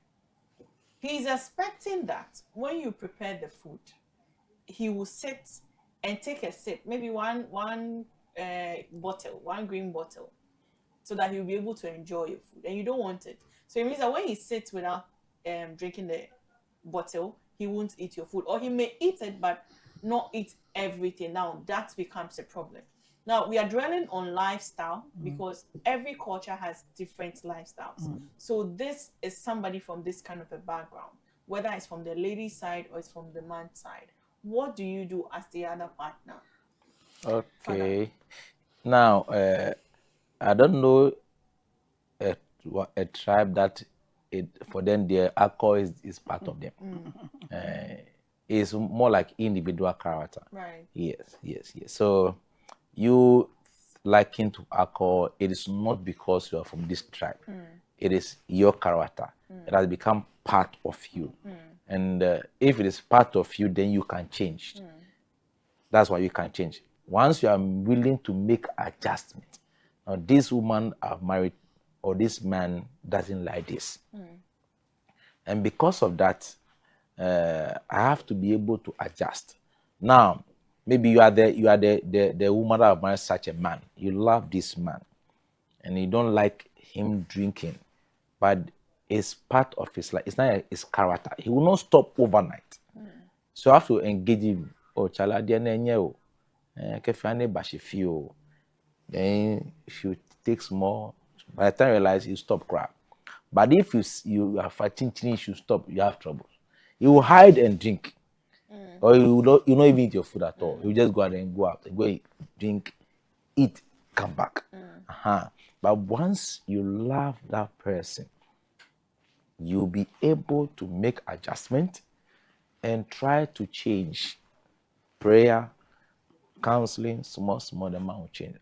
Speaker 1: He's expecting that when you prepare the food, he will sit and take a sip, maybe one bottle, one green bottle, so that he'll be able to enjoy your food. And you don't want it. So it means that when he sits without drinking the bottle, he won't eat your food. Or he may eat it, but not eat everything. Now, that becomes a problem. Now, we are dwelling on lifestyle because every culture has different lifestyles. So this is somebody from this kind of a background, whether it's from the lady's side or it's from the man's side. What do you do as the other partner?
Speaker 4: Okay. Now, I don't know a tribe that for them their alcohol is part of them. It's more like individual character.
Speaker 1: Right.
Speaker 4: Yes. So you liking to alcohol, it is not because you are from this tribe. It is your character. It has become part of you. And if it is part of you, then you can change. That's why you can change. Once you are willing to make adjustment. Now, this woman are married or this man doesn't like this. And because of that, I have to be able to adjust. Now, maybe you are the woman that have married such a man. You love this man, and you don't like him drinking, but it's part of his life. It's not his character. He will not stop overnight. So I have to engage him. Oh, chala dienenye o, kefane bashifio. Then she takes more. By the time you realize, you stop crap. But if you are fighting, you should stop. You have trouble. You will hide and drink, or you not even eat your food at all. You just go out and go out and go drink, eat, come back. But once you love that person, you'll be able to make adjustment and try to change. Prayer, counseling, small the amount will change.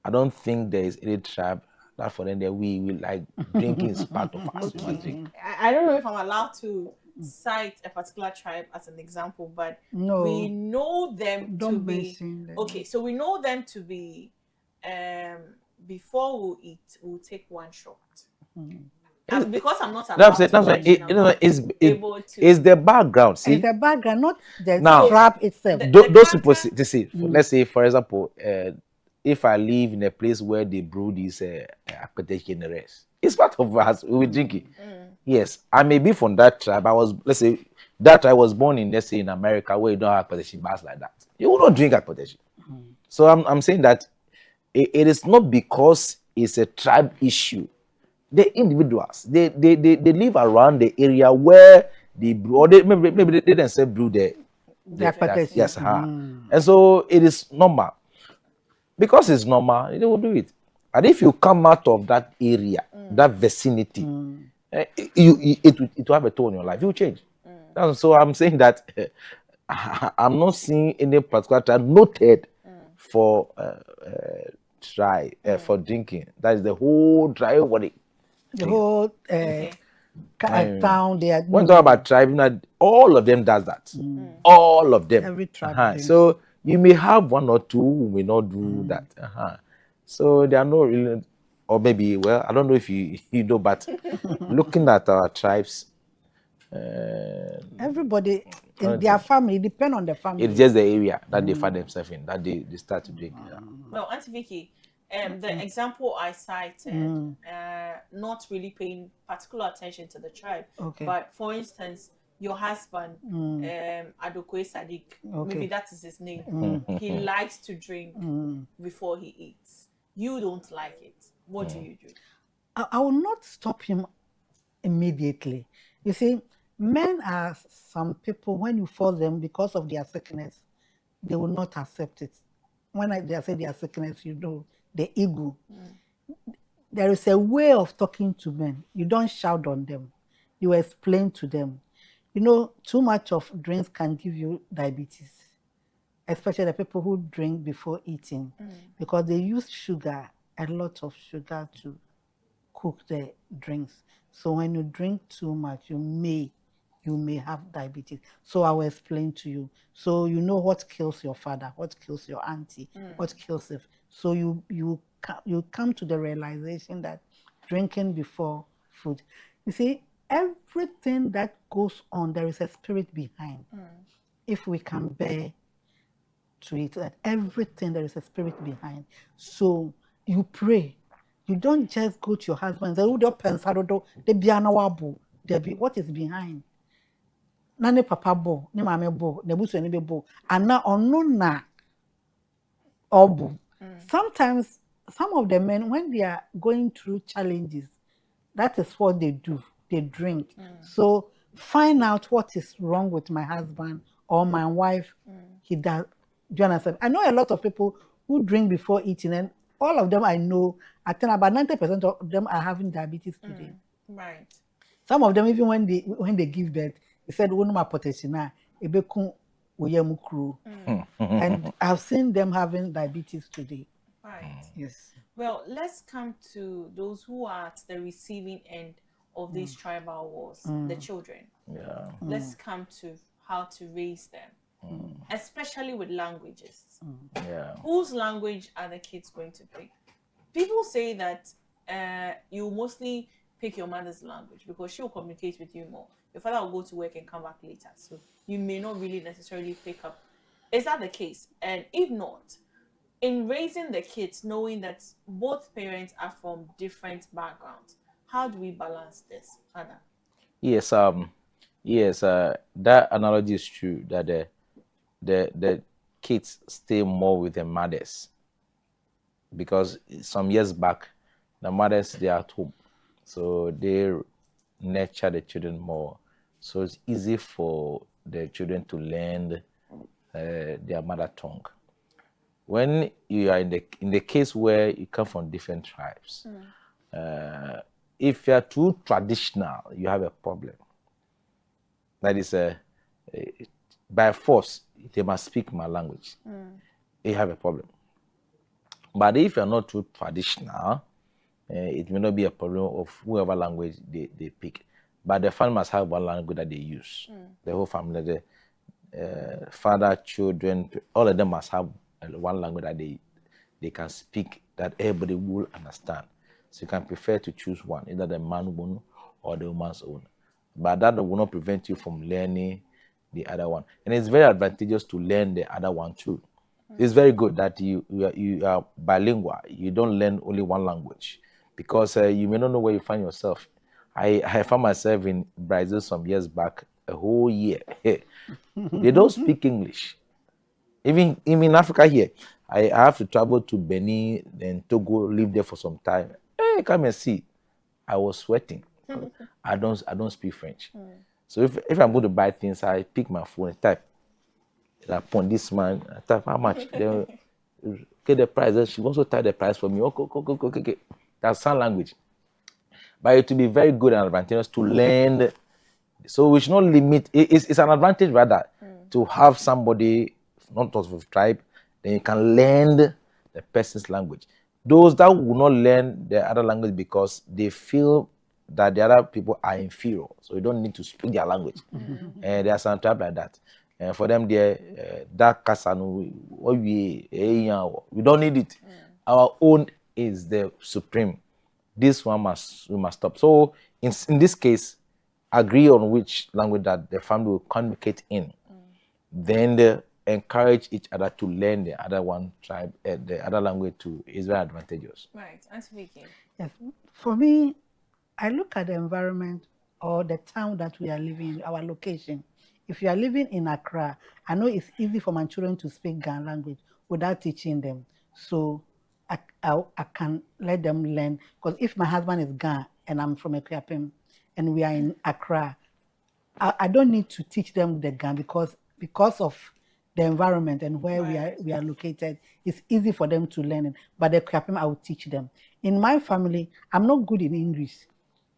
Speaker 4: I don't think there is any tribe that for them that we will like drinking is part of us. We must drink.
Speaker 1: I don't know if I'm allowed to cite a particular tribe as an example, but we know them to be okay. So we know them to be before we eat, we'll take one shot. Because I'm not allowed
Speaker 4: it's the background. See,
Speaker 5: it's the background, not the trap itself.
Speaker 4: Those people see. Let's say, for example, if I live in a place where they brew this akpete in the rest, it's part of us. We will drink it. Yes, I may be from that tribe. Let's say that I was born in, let's say, in America where you don't have akpete bars like that. You will not drink akpete. So I'm saying that it is not because it's a tribe issue. The individuals, they live around the area where they brew, or maybe they didn't say brew the yes, and so it is normal. Because it's normal, they will do it. And if you come out of that area, that vicinity, it will have a toll in your life. You will change. So I'm saying that I'm not seeing any particular tribe noted for for drinking. That is the whole tribe. Everybody.
Speaker 5: The whole town, they are
Speaker 4: When talk about tribe, all of them does that. All of them.
Speaker 5: every tribe drinks.
Speaker 4: So you may have one or two who may not do that. So there are no really, or maybe, well, I don't know if you know, but looking at our tribes,
Speaker 5: everybody in their family, depend on the family.
Speaker 4: it's just the area that they find themselves in that they start to drink.
Speaker 1: Well, Auntie Vicky, the example I cited, not really paying particular attention to the tribe, but for instance, your husband, Adokoe Sadiq, maybe that is his name. He likes to drink before he eats. You don't like it. What do you do?
Speaker 5: I will not stop him immediately. You see, men are some people, when you force them because of their sickness, they will not accept it. When they say their sickness, you know, the ego. There is a way of talking to men. You don't shout on them. You explain to them. You know, too much of drinks can give you diabetes, especially the people who drink before eating, because they use sugar, a lot of sugar to cook the drinks. So when you drink too much, you may have diabetes. So I will explain to you. So you know what kills your father, what kills your auntie, what kills it. So you come to the realization that drinking before food. You see, everything that goes on, there is a spirit behind. If we can bear to it, that everything there is a spirit behind. So you pray. You don't just go to your husband and say, "Oh, what is behind?" Nane papa bo, ne mame bo, ne busu ne bo, ana ono na obu. Sometimes some of the men, when they are going through challenges, that is what they do. They drink. So find out what is wrong with my husband or my wife. He does. Do you understand? I know a lot of people who drink before eating, and all of them I know, I think about 90% of them are having diabetes today.
Speaker 1: Right.
Speaker 5: Some of them, even when they give birth, they said, and I've seen them having diabetes today.
Speaker 1: Right.
Speaker 5: Yes.
Speaker 1: Well, let's come to those who are at the receiving end of these tribal wars, the children.
Speaker 4: Yeah.
Speaker 1: Let's come to how to raise them, especially with languages.
Speaker 4: Yeah.
Speaker 1: Whose language are the kids going to pick? People say that you mostly pick your mother's language because she will communicate with you more. Your father will go to work and come back later, so you may not really necessarily pick up. Is that the case? And if not, in raising the kids, knowing that both parents are from different backgrounds, how do we balance this, Anna?
Speaker 4: Yes. That analogy is true. That the kids stay more with their mothers because some years back, the mothers they are at home, so they nurture the children more. So it's easy for the children to learn their mother tongue. When you are in the case where you come from different tribes, if you are too traditional, you have a problem. That is by force they must speak my language. You have a problem. But if you are not too traditional, it may not be a problem of whoever language they pick. But the family must have one language that they use. The whole family, the father, children, all of them must have one language that they can speak that everybody will understand. So you can prefer to choose one, either the man's own or the woman's own. But that will not prevent you from learning the other one. And it's very advantageous to learn the other one too. It's very good that you are bilingual. You don't learn only one language because you may not know where you find yourself. I found myself in Brazil some years back, a whole year. They don't speak English. Even in Africa here, I have to travel to Benin and Togo, live there for some time. Hey, come and see. I was sweating. I don't speak French. So if I'm going to buy things, I pick my phone and type. Upon this man, I type how much. Then get the price. Then she also type the price for me. Okay. That's sign language. But it will be very good and advantageous to learn So we should not limit. It's an advantage rather to have somebody not of tribe, then you can learn the person's language. Those that will not learn the other language because they feel that the other people are inferior, so you don't need to speak their language. And there are some tribe like that. And for them, that kasanu, we don't need it. Our own is the supreme. This one we must stop. So in this case, agree on which language that the family will communicate in. Then they encourage each other to learn the other one tribe, the other language too. Is very advantageous.
Speaker 1: Right, Auntie Vicky.
Speaker 5: Yes, for me, I look at the environment or the town that we are living in, our location. If you are living in Accra, I know it's easy for my children to speak Ghana language without teaching them. So I can let them learn. Because if my husband is Ghana and I'm from Ekuapem and we are in Accra, I don't need to teach them the Ghana because of the environment and where we are located. It's easy for them to learn it. But the Ekuapem, I will teach them. In my family, I'm not good in English.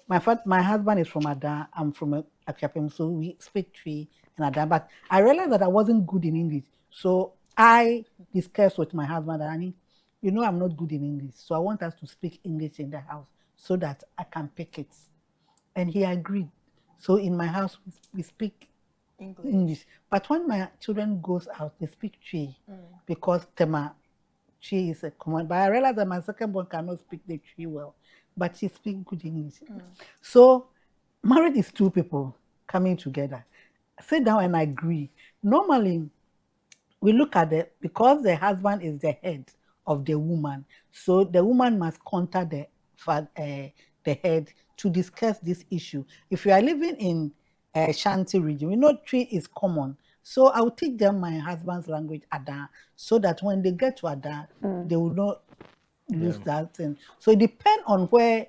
Speaker 5: My husband is from Ada. I'm from Ekuapem, so we speak Twi and Ada. But I realized that I wasn't good in English. So I discussed with my husband, Annie, you know I'm not good in English. So I want us to speak English in the house so that I can pick it. And he agreed. So in my house, we speak English. But when my children goes out, they speak Twi because Tema Twi is a common. But I realized that my second born cannot speak the Twi well, but she speaks good English. So marriage is two people coming together. Sit down and agree. Normally, we look at it because the husband is the head of the woman. So the woman must contact the head to discuss this issue. If you are living in Shanti region, we know Twi is common. So I will teach them my husband's language, Ada, so that when they get to Ada, they will not lose that thing. So it depends on where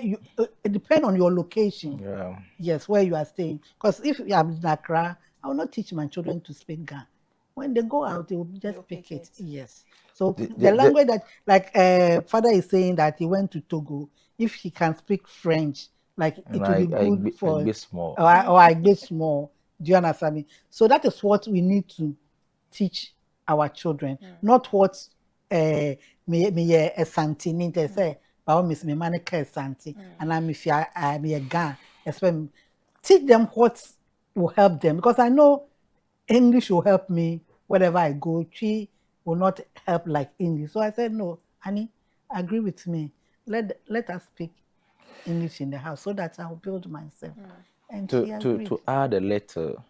Speaker 5: you, it depends on your location.
Speaker 4: Yeah.
Speaker 5: Yes, where you are staying. Because if you are in Accra, I will not teach my children to speak Ghana. When they go out, they will just pick it. Yes. So the language that, like father is saying that he went to Togo, if he can speak French, like it will be good for
Speaker 4: I small.
Speaker 5: or I get small. Do you understand me? So that is what we need to teach our children, not what me a santi need to say. But miss me manica santi, and I'm if I be a gun. Teach them what will help them, because I know English will help me wherever I go. Twi will not help like English. So I said, no, honey, agree with me. Let us speak English in the house so that I'll build myself. And
Speaker 4: to add a little,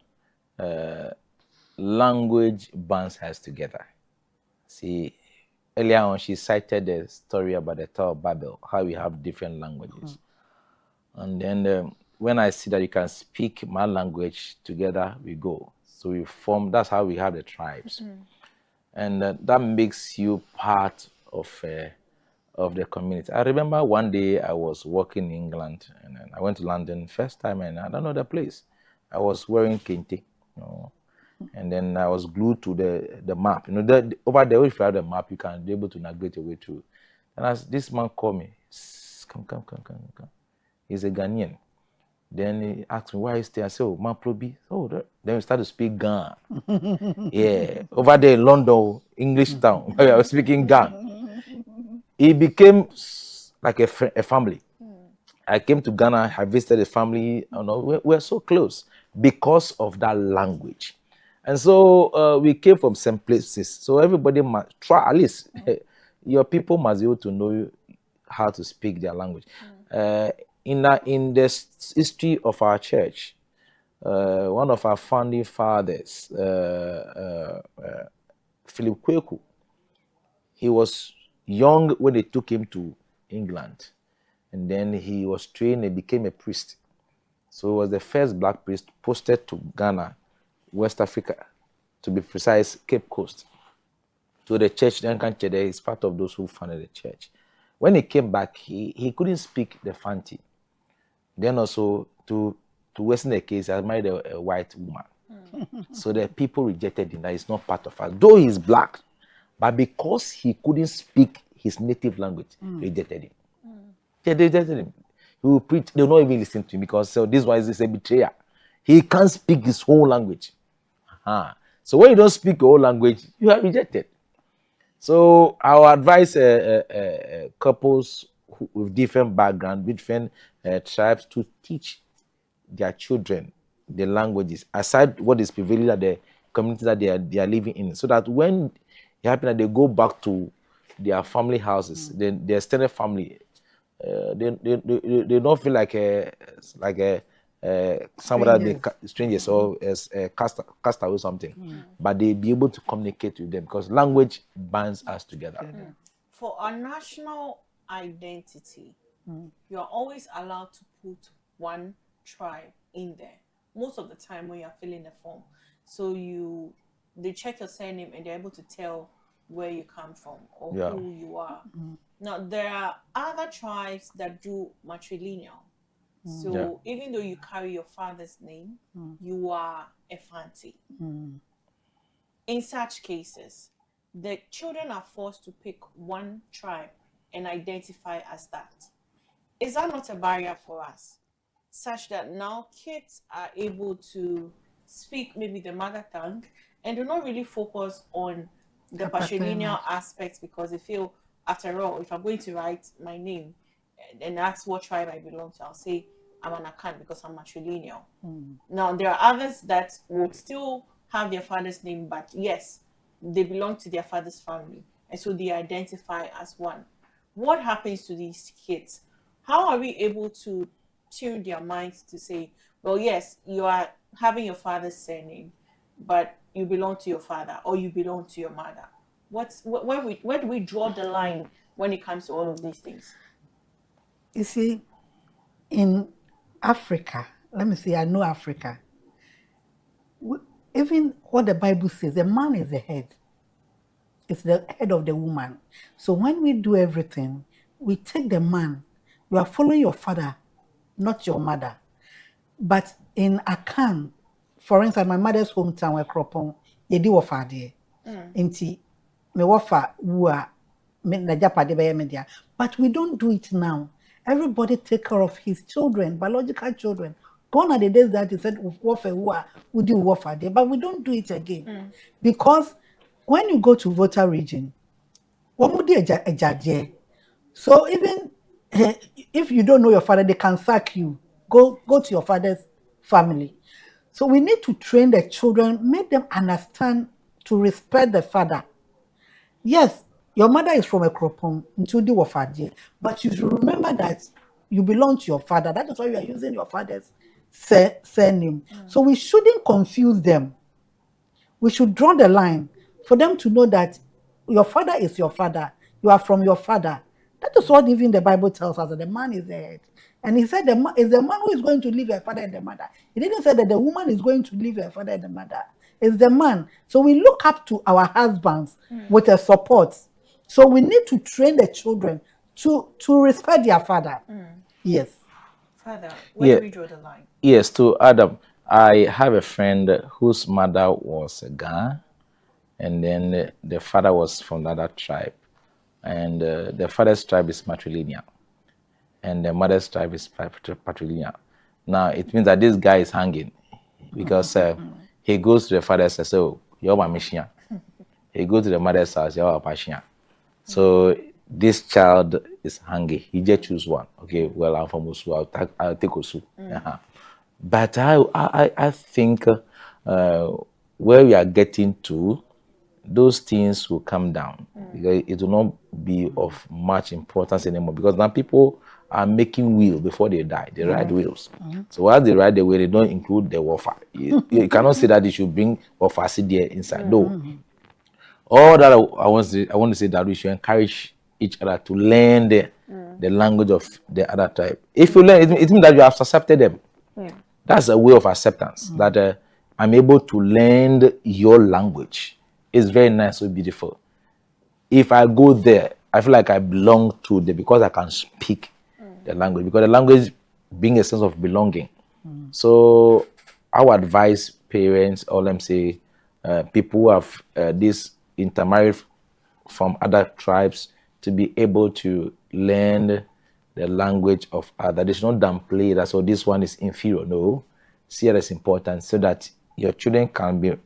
Speaker 4: language bands us together. See, earlier on she cited the story about the Tower of Babel, how we have different languages. And then when I see that you can speak my language together, we go. So we form, that's how we have the tribes. And that makes you part of the community. I remember one day I was working in England, and I went to London first time, and I don't know the place. I was wearing kente, you know, and then I was glued to the map. You know, over there, if you have the map, you can be able to navigate your way through. And as this man called me, come. He's a Ghanaian. Then he asked me, why is there? I said, oh, man, Probi. Oh, then we started to speak Ghana. Yeah, over there in London, English town, I was speaking Ghana. It became like a family. I came to Ghana, I visited the family, you know, we're so close because of that language. And so we came from same places. So everybody must try, at least your people must be able to know how to speak their language. In the history of our church, one of our founding fathers, Philip Kweku, he was young when they took him to England, and then he was trained and became a priest. So he was the first black priest posted to Ghana, West Africa, to be precise, Cape Coast. So the church, the Anglican church, is part of those who founded the church. When he came back, he couldn't speak the Fanti. Then also, to worsen the case, he married a white woman. So the people rejected him, that he's not part of us. Though he's black, but because he couldn't speak his native language, they rejected him. Yeah, they rejected him. He will preach. They will not even listen to him because so this one is a betrayer. He can't speak his own language. So when you don't speak your own language, you are rejected. So I would advise couples with different background, different tribes to teach their children the languages aside what is prevailing at the community that they are living in, so that when it happens that they go back to their family houses, then their extended family, they don't feel like a somebody that they strangers or as a cast away something, but they be able to communicate with them because language binds us together.
Speaker 1: For our national identity, you are always allowed to put one tribe in there most of the time when you're filling the form. So they check your surname and they're able to tell where you come from or who you are. Now there are other tribes that do matrilineal. So even though you carry your father's name, you are a Fanti. In such cases, the children are forced to pick one tribe and identify as that. Is that not a barrier for us? Such that now kids are able to speak maybe the mother tongue and do not really focus on the patrilineal aspects because they feel, after all, if I'm going to write my name and ask what tribe I belong to, I'll say I'm an Akan because I'm matrilineal. Now, there are others that would still have their father's name, but yes, they belong to their father's family. And so they identify as one. What happens to these kids? How are we able to tune their minds to say, well, yes, you are having your father's surname, but you belong to your father or you belong to your mother? Where do we draw the line when it comes to all of these things?
Speaker 5: You see, in Africa, let me say, I know Africa. Even what the Bible says, the man is the head. It's the head of the woman. So when we do everything, we take the man. You are following your father, not your mother. But in Akan, for instance, my mother's hometown, where Kropon, ye di wafa de. Inti, me wafa wua, me na japa de beye media. But we don't do it now. Everybody take care of his children, biological children. Gone are the days that he said, wafa wua, would you wafa de? But we don't do it again. Because when you go to voter region, so even if you don't know your father, they can sack you. Go to your father's family. So we need to train the children, make them understand to respect the father. Yes, your mother is from a Kropon, but you should remember that you belong to your father. That is why you are using your father's surname. So we shouldn't confuse them. We should draw the line for them to know that your father is your father. You are from your father. That is what even the Bible tells us, that the man is the head. And he said it's the man who is going to leave her father and the mother. He didn't say that the woman is going to leave her father and the mother. It's the man. So we look up to our husbands with a support. So we need to train the children to respect their father. Yes.
Speaker 1: Father, where do we draw the line?
Speaker 4: Yes, to Adam, I have a friend whose mother was a Ghana, and then the father was from another tribe. And the father's tribe is matrilineal, and the mother's tribe is patrilineal. Now, it means that this guy is hanging because he goes to the father's house, so you're my mission. He goes to the mother's house, you're my passion. So this child is hungry. He just choose one. Okay, well, I'm from Osu. I'll take Osu. But I think where we are getting to, those things will come down because it will not be of much importance anymore. Because now people are making will before they die. They write wills. So while they write the will, they don't include the wafa. You cannot say that you should bring wafa there inside. No. All that I want to say that we should encourage each other to learn the language of the other tribe. If you learn, it means that you have accepted them. That's a way of acceptance. That I'm able to learn your language. It's very nice, so beautiful. If I go there, I feel like I belong to them because I can speak the language. Because the language brings a sense of belonging. So I would advise parents, or let me say, people who have this intermarried from other tribes to be able to learn the language of other. They should not downplay that, so this one is inferior. No, see it as important so that your children can be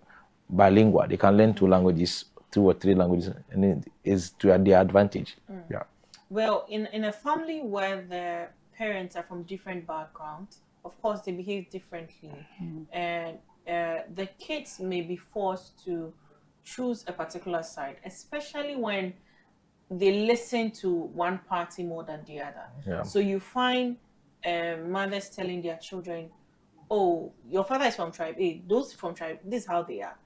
Speaker 4: bilingual. They can learn 2 languages, 2 or 3 languages, and it is to their advantage. Yeah.
Speaker 1: Well, in a family where the parents are from different backgrounds, of course they behave differently, and the kids may be forced to choose a particular side, especially when they listen to one party more than the other.
Speaker 4: Yeah.
Speaker 1: So you find mothers telling their children, "Oh, your father is from tribe A. Those from tribe, this is how they are.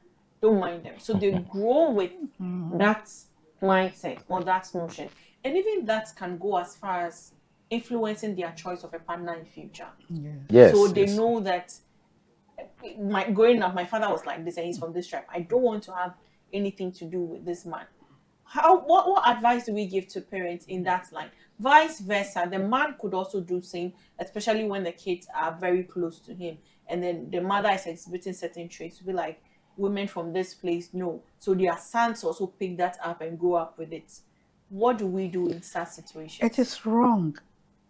Speaker 1: Don't mind them." So they grow with that mindset or that notion, and even that can go as far as influencing their choice of a partner in future.
Speaker 4: Yes.
Speaker 1: So they
Speaker 4: yes.
Speaker 1: know that growing up, my father was like this, and he's from this tribe. I don't want to have anything to do with this man. What advice do we give to parents in that line? Vice versa, the man could also do same, especially when the kids are very close to him, and then the mother is exhibiting certain traits to be like, women from this place, no. So their sons also pick that up and grow up with it. What do we do in such situations?
Speaker 5: It is wrong.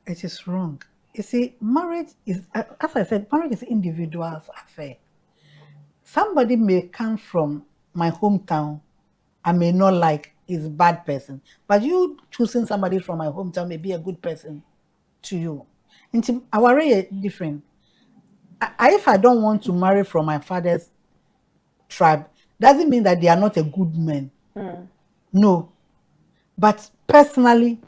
Speaker 5: It is wrong. You see, marriage is, as I said, marriage is individual's affair. Somebody may come from my hometown, I may not like, is a bad person, but you choosing somebody from my hometown may be a good person to you. And our way is different. If I don't want to marry from my father's tribe, doesn't mean that they are not a good man. No. But personally,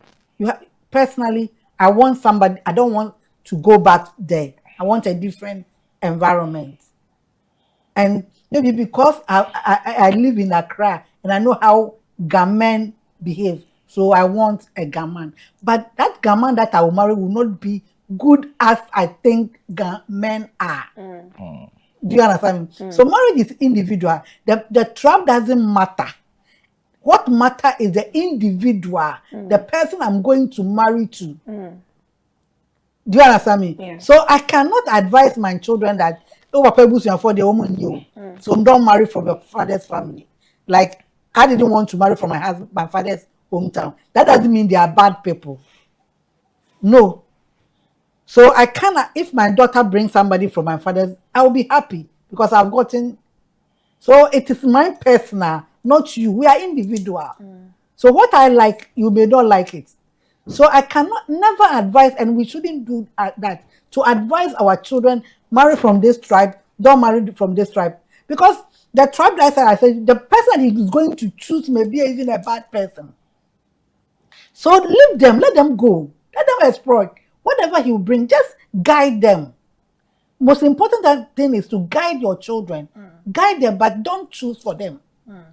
Speaker 5: I want somebody, I don't want to go back there. I want a different environment. And maybe because I live in Accra and I know how Gamen behave, so I want a Gaman. But that Gaman that I will marry will not be good as I think men are. Do you understand me? So marriage is individual. The tribe doesn't matter. What matter is the individual, the person I'm going to marry to. Do you understand me?
Speaker 1: Yeah.
Speaker 5: So I cannot advise my children that, oh, for the woman you, so don't marry from your father's family. Like, I didn't want to marry from my father's hometown. That doesn't mean they are bad people. No. So I cannot, if my daughter brings somebody from my father's, I will be happy because I've gotten. So it is my personal, not you. We are individual. So what I like, you may not like it. So I cannot never advise, and we shouldn't do that, to advise our children, marry from this tribe, don't marry from this tribe. Because the tribe that I said, the person he is going to choose may be even a bad person. So leave them, let them go, let them explore. Whatever he will bring, just guide them. Most important thing is to guide your children. Guide them, but don't choose for them.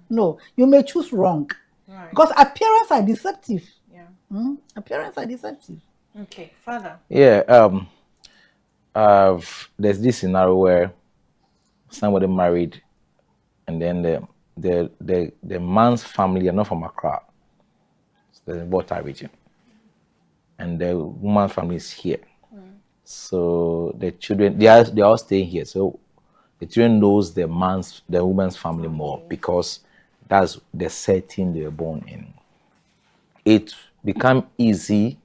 Speaker 5: No, you may choose wrong.
Speaker 1: Right.
Speaker 5: Because appearances are deceptive.
Speaker 1: Yeah.
Speaker 5: Appearances are deceptive.
Speaker 1: Okay, Father.
Speaker 4: Yeah. There's this scenario where somebody married, and then the man's family are not from Accra, so they're in Volta region, and the woman's family is here. So the children, they are all staying here. So the children knows the woman's family more because that's the setting they were born in. It become easy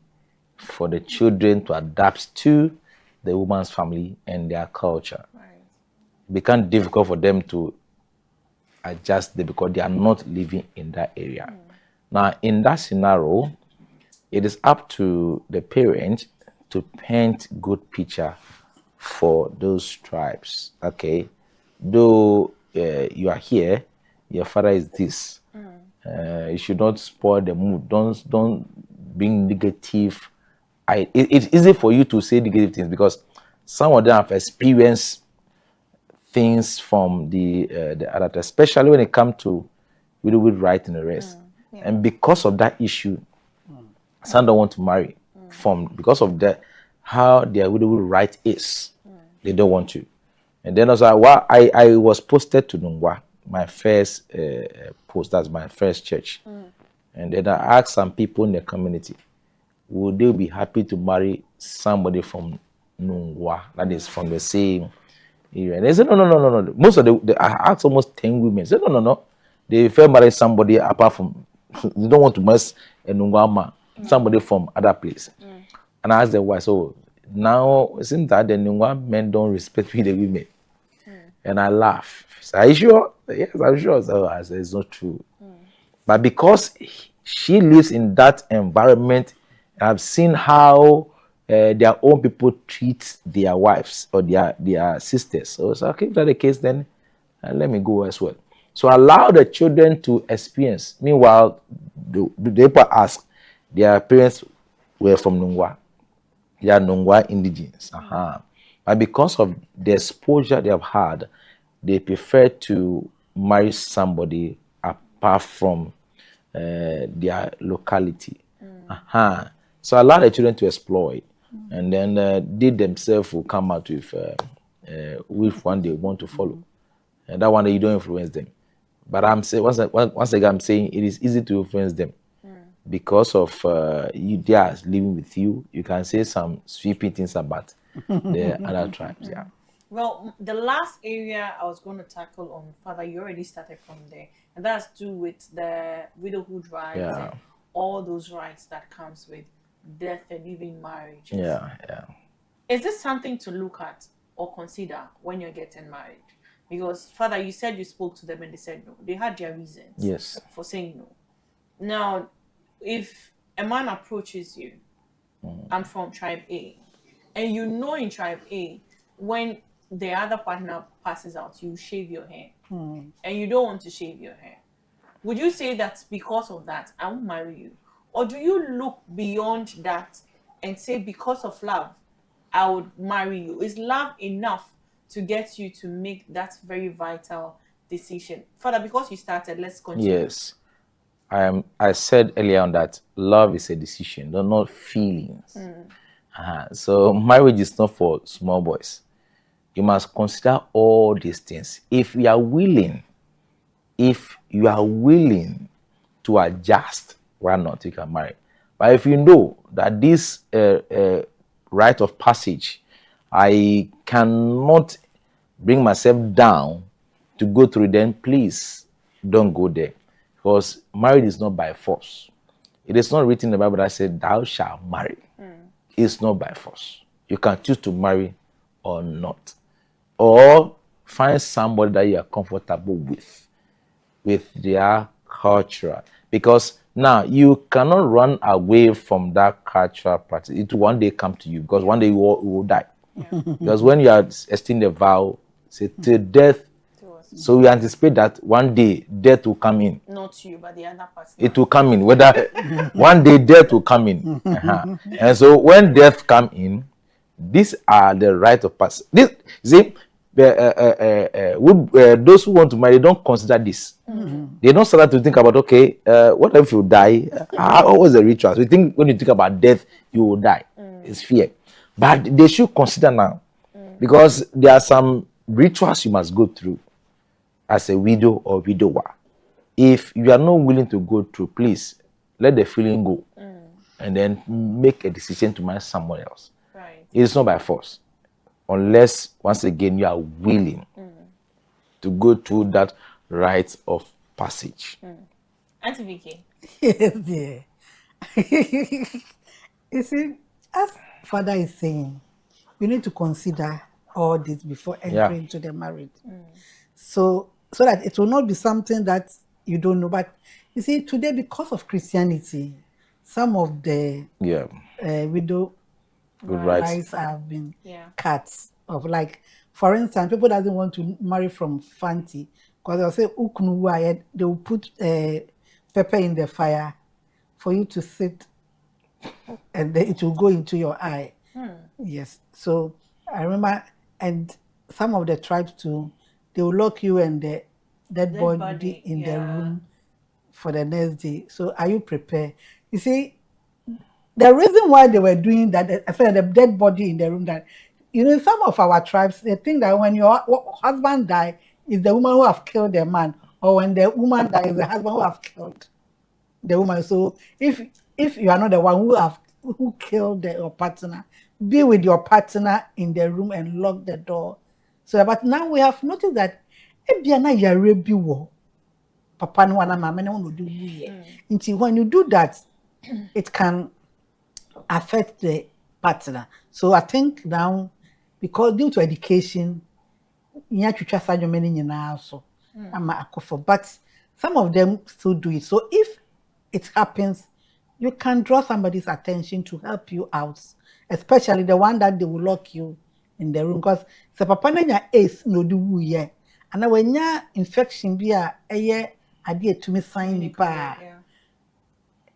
Speaker 4: for the children to adapt to the woman's family and their culture.
Speaker 1: Right.
Speaker 4: It become difficult for them to adjust because they are not living in that area. Now, in that scenario, it is up to the parent to paint good picture for those tribes. Okay, though you are here, your father is this. You should not spoil the mood. Don't bring negative. It's easy for you to say negative things because some of them have experienced things from the other, especially when it comes to widow right and the rest. And because of that issue, some don't want to marry because of that, how their widow right is. They don't want to. And then also, I was posted to Nungwa, my first post, that's my first church. And then I asked some people in the community, would they be happy to marry somebody from Nungwa, that is from the same area? And they said, no. Most of I asked almost 10 women. They said, no. They prefer marry somebody apart from, they don't want to mess a Nungwa man, somebody from other place. And I asked them why. So now, it seems that the Nungwa men don't respect the women. And I laugh. So, are you sure? Yes, I'm sure. So I said, it's not true. But because she lives in that environment, I've seen how their own people treat their wives or their sisters. So it's okay, if that's the case, then let me go as well. So allow the children to experience. Meanwhile, the people ask, their parents were from Nungwa. They are Nungwa indigenes. But because of the exposure they have had, they prefer to marry somebody apart from their locality. So allow the children to explore it, and then they themselves will come out with which one they want to follow, and that one you don't influence them. But I'm saying once again, I'm saying it is easy to influence them because of they are living with you. You can say some sweeping things about the other tribes. Yeah.
Speaker 1: Well, the last area I was going to tackle on, Father, you already started from there, and that's to do with the widowhood rights and all those rights that comes with death and even marriage.
Speaker 4: Yeah.
Speaker 1: Is this something to look at or consider when you're getting married? Because, Father, you said you spoke to them and they said no. They had their reasons for saying no. Now, if a man approaches you, I'm from tribe A, and you know in tribe A, when the other partner passes out, you shave your hair, and you don't want to shave your hair. Would you say that because of that, I won't marry you? Or do you look beyond that and say, because of love, I would marry you? Is love enough to get you to make that very vital decision? Father, because you started, let's continue.
Speaker 4: Yes. I said earlier on that love is a decision, not feelings. So marriage is not for small boys. You must consider all these things. If you are willing to adjust, why not? You can marry. But if you know that this rite of passage, I cannot bring myself down to go through, then please don't go there. Because marriage is not by force. It is not written in the Bible that says, thou shalt marry. It's not by force. You can choose to marry or not. Or find somebody that you are comfortable with their culture. Because now you cannot run away from that cultural practice. It will one day come to you, because one day you will die. Because when you are extending the vow, say till death. So we anticipate that one day death will come in.
Speaker 1: Not you, but the other person.
Speaker 4: It will come in. Whether one day death will come in. And so when death come in, these are the right of passage. This, see, those who want to marry don't consider this. They don't start to think about, okay, what if you die? How was the ritual? So you think when you think about death, you will die. It's fear. But they should consider now, because there are some rituals you must go through as a widow or widower. If you are not willing to go through, please let the feeling go, and then make a decision to marry someone else.
Speaker 1: Right.
Speaker 4: It is not by force, unless once again you are willing to go through that rite of passage.
Speaker 1: Auntie Vicky.
Speaker 5: Yes, dear. You see, as Father is saying, you need to consider all this before entering into the marriage. So that it will not be something that you don't know. But you see, today, because of Christianity, some of the widow rights have been cut off. Like, for instance, people doesn't want to marry from Fanti, because they'll say, Uknuwa, they will put pepper in the fire for you to sit, and then it will go into your eye. Yes. So I remember, and some of the tribes too, they will lock you and the dead body in the room for the next day. So are you prepared? You see, the reason why they were doing that, especially the dead body in the room, that, you know, some of our tribes, they think that when your husband dies, it's the woman who have killed the man, or when the woman dies, it's the husband who have killed the woman. So if you are not the one who killed your partner, be with your partner in the room and lock the door. So, but now we have noticed that papa no wana mama no do when you do that, it can affect the partner. So I think now, because due to education, also, but some of them still do it. So if it happens, you can draw somebody's attention to help you out, especially the one that they will lock you in the room. Because the papa na ace no do ye, and when ya infection be a idea to me sign me pa,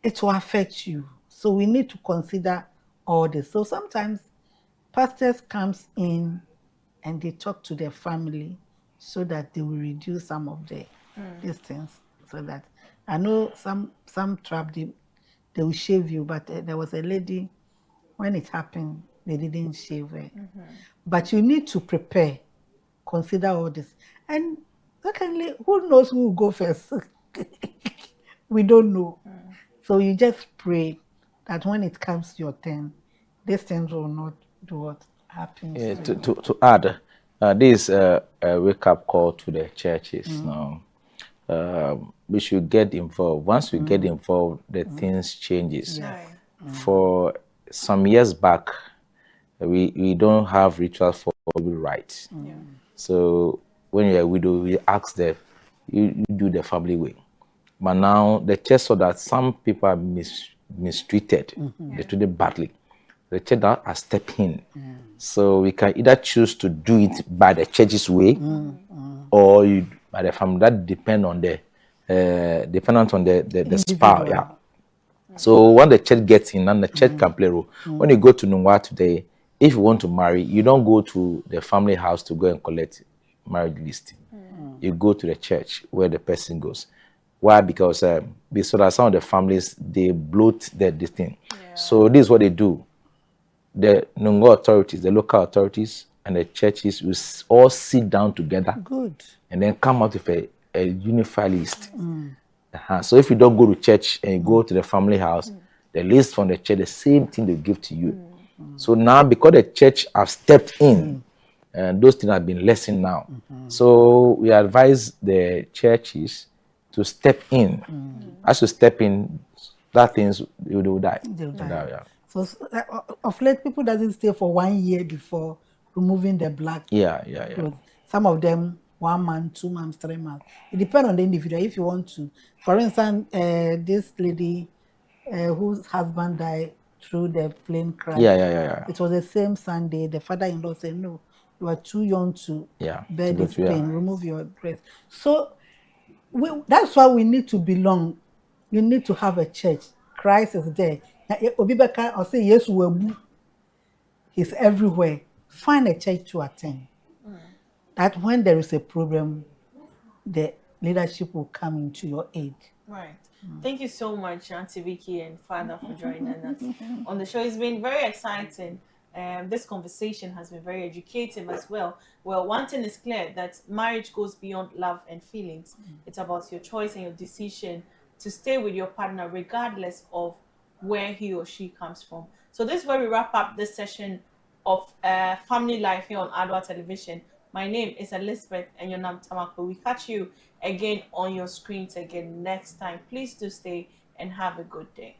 Speaker 5: it will affect you. So we need to consider all this. So sometimes pastors comes in and they talk to their family so that they will reduce some of the these things. So that I know some trap they will shave you, but there was a lady when it happened they didn't shave her. But you need to prepare, consider all this, and secondly, who knows who will go first? We don't know. So you just pray that when it comes to your turn, these things will not do what happens.
Speaker 4: Yeah, to add, this a wake up call to the churches now. We should get involved. Once we get involved, the things changes.
Speaker 5: Yes.
Speaker 4: For some years back, we don't have rituals for rights. So when you're a widow, we ask them, you do the family way. But now the church saw that some people are mistreated, they treated badly. The church now has stepped in. So we can either choose to do it by the church's way, or by the family. That dependent on the spouse. Yeah. So when the church gets in, and the church can play a role. When you go to Nungwa today, if you want to marry, you don't go to the family house to go and collect marriage list. You go to the church where the person goes. Why? Because so that some of the families they bloat this thing. So this is what they do. The Nungo authorities, the local authorities, and the churches will all sit down together.
Speaker 5: Good.
Speaker 4: And then come out with a unified list. So if you don't go to church and you go to the family house, the list from the church, the same thing they give to you. So now, because the church have stepped in, and those things have been lessened now. So we advise the churches to step in. As you step in, that things you will die.
Speaker 5: They'll die.
Speaker 4: Yeah.
Speaker 5: So of late, people doesn't stay for 1 year before removing the black.
Speaker 4: Yeah.
Speaker 5: Clothes. Some of them 1 month, 2 months, 3 months. It depends on the individual. If you want to, for instance, this lady whose husband died through the plane crash.
Speaker 4: Yeah.
Speaker 5: It was the same Sunday. The father-in-law said, "No, you are too young to bear this pain. Remove your dress." So that's why we need to belong. You need to have a church. Christ is there. Obibeka, I'll say yes, he's everywhere. Find a church to attend. That when there is a problem, the leadership will come into your aid.
Speaker 1: Right. Thank you so much, Auntie Vicky and Father, for joining us on the show. It's been very exciting. This conversation has been very educative as well. Well, one thing is clear, that marriage goes beyond love and feelings. It's about your choice and your decision to stay with your partner regardless of where he or she comes from. So this is where we wrap up this session of Family Life here on Adwa Television. My name is Elizabeth and your name Tamakloe. We catch you again on your screens again next time. Please do stay and have a good day.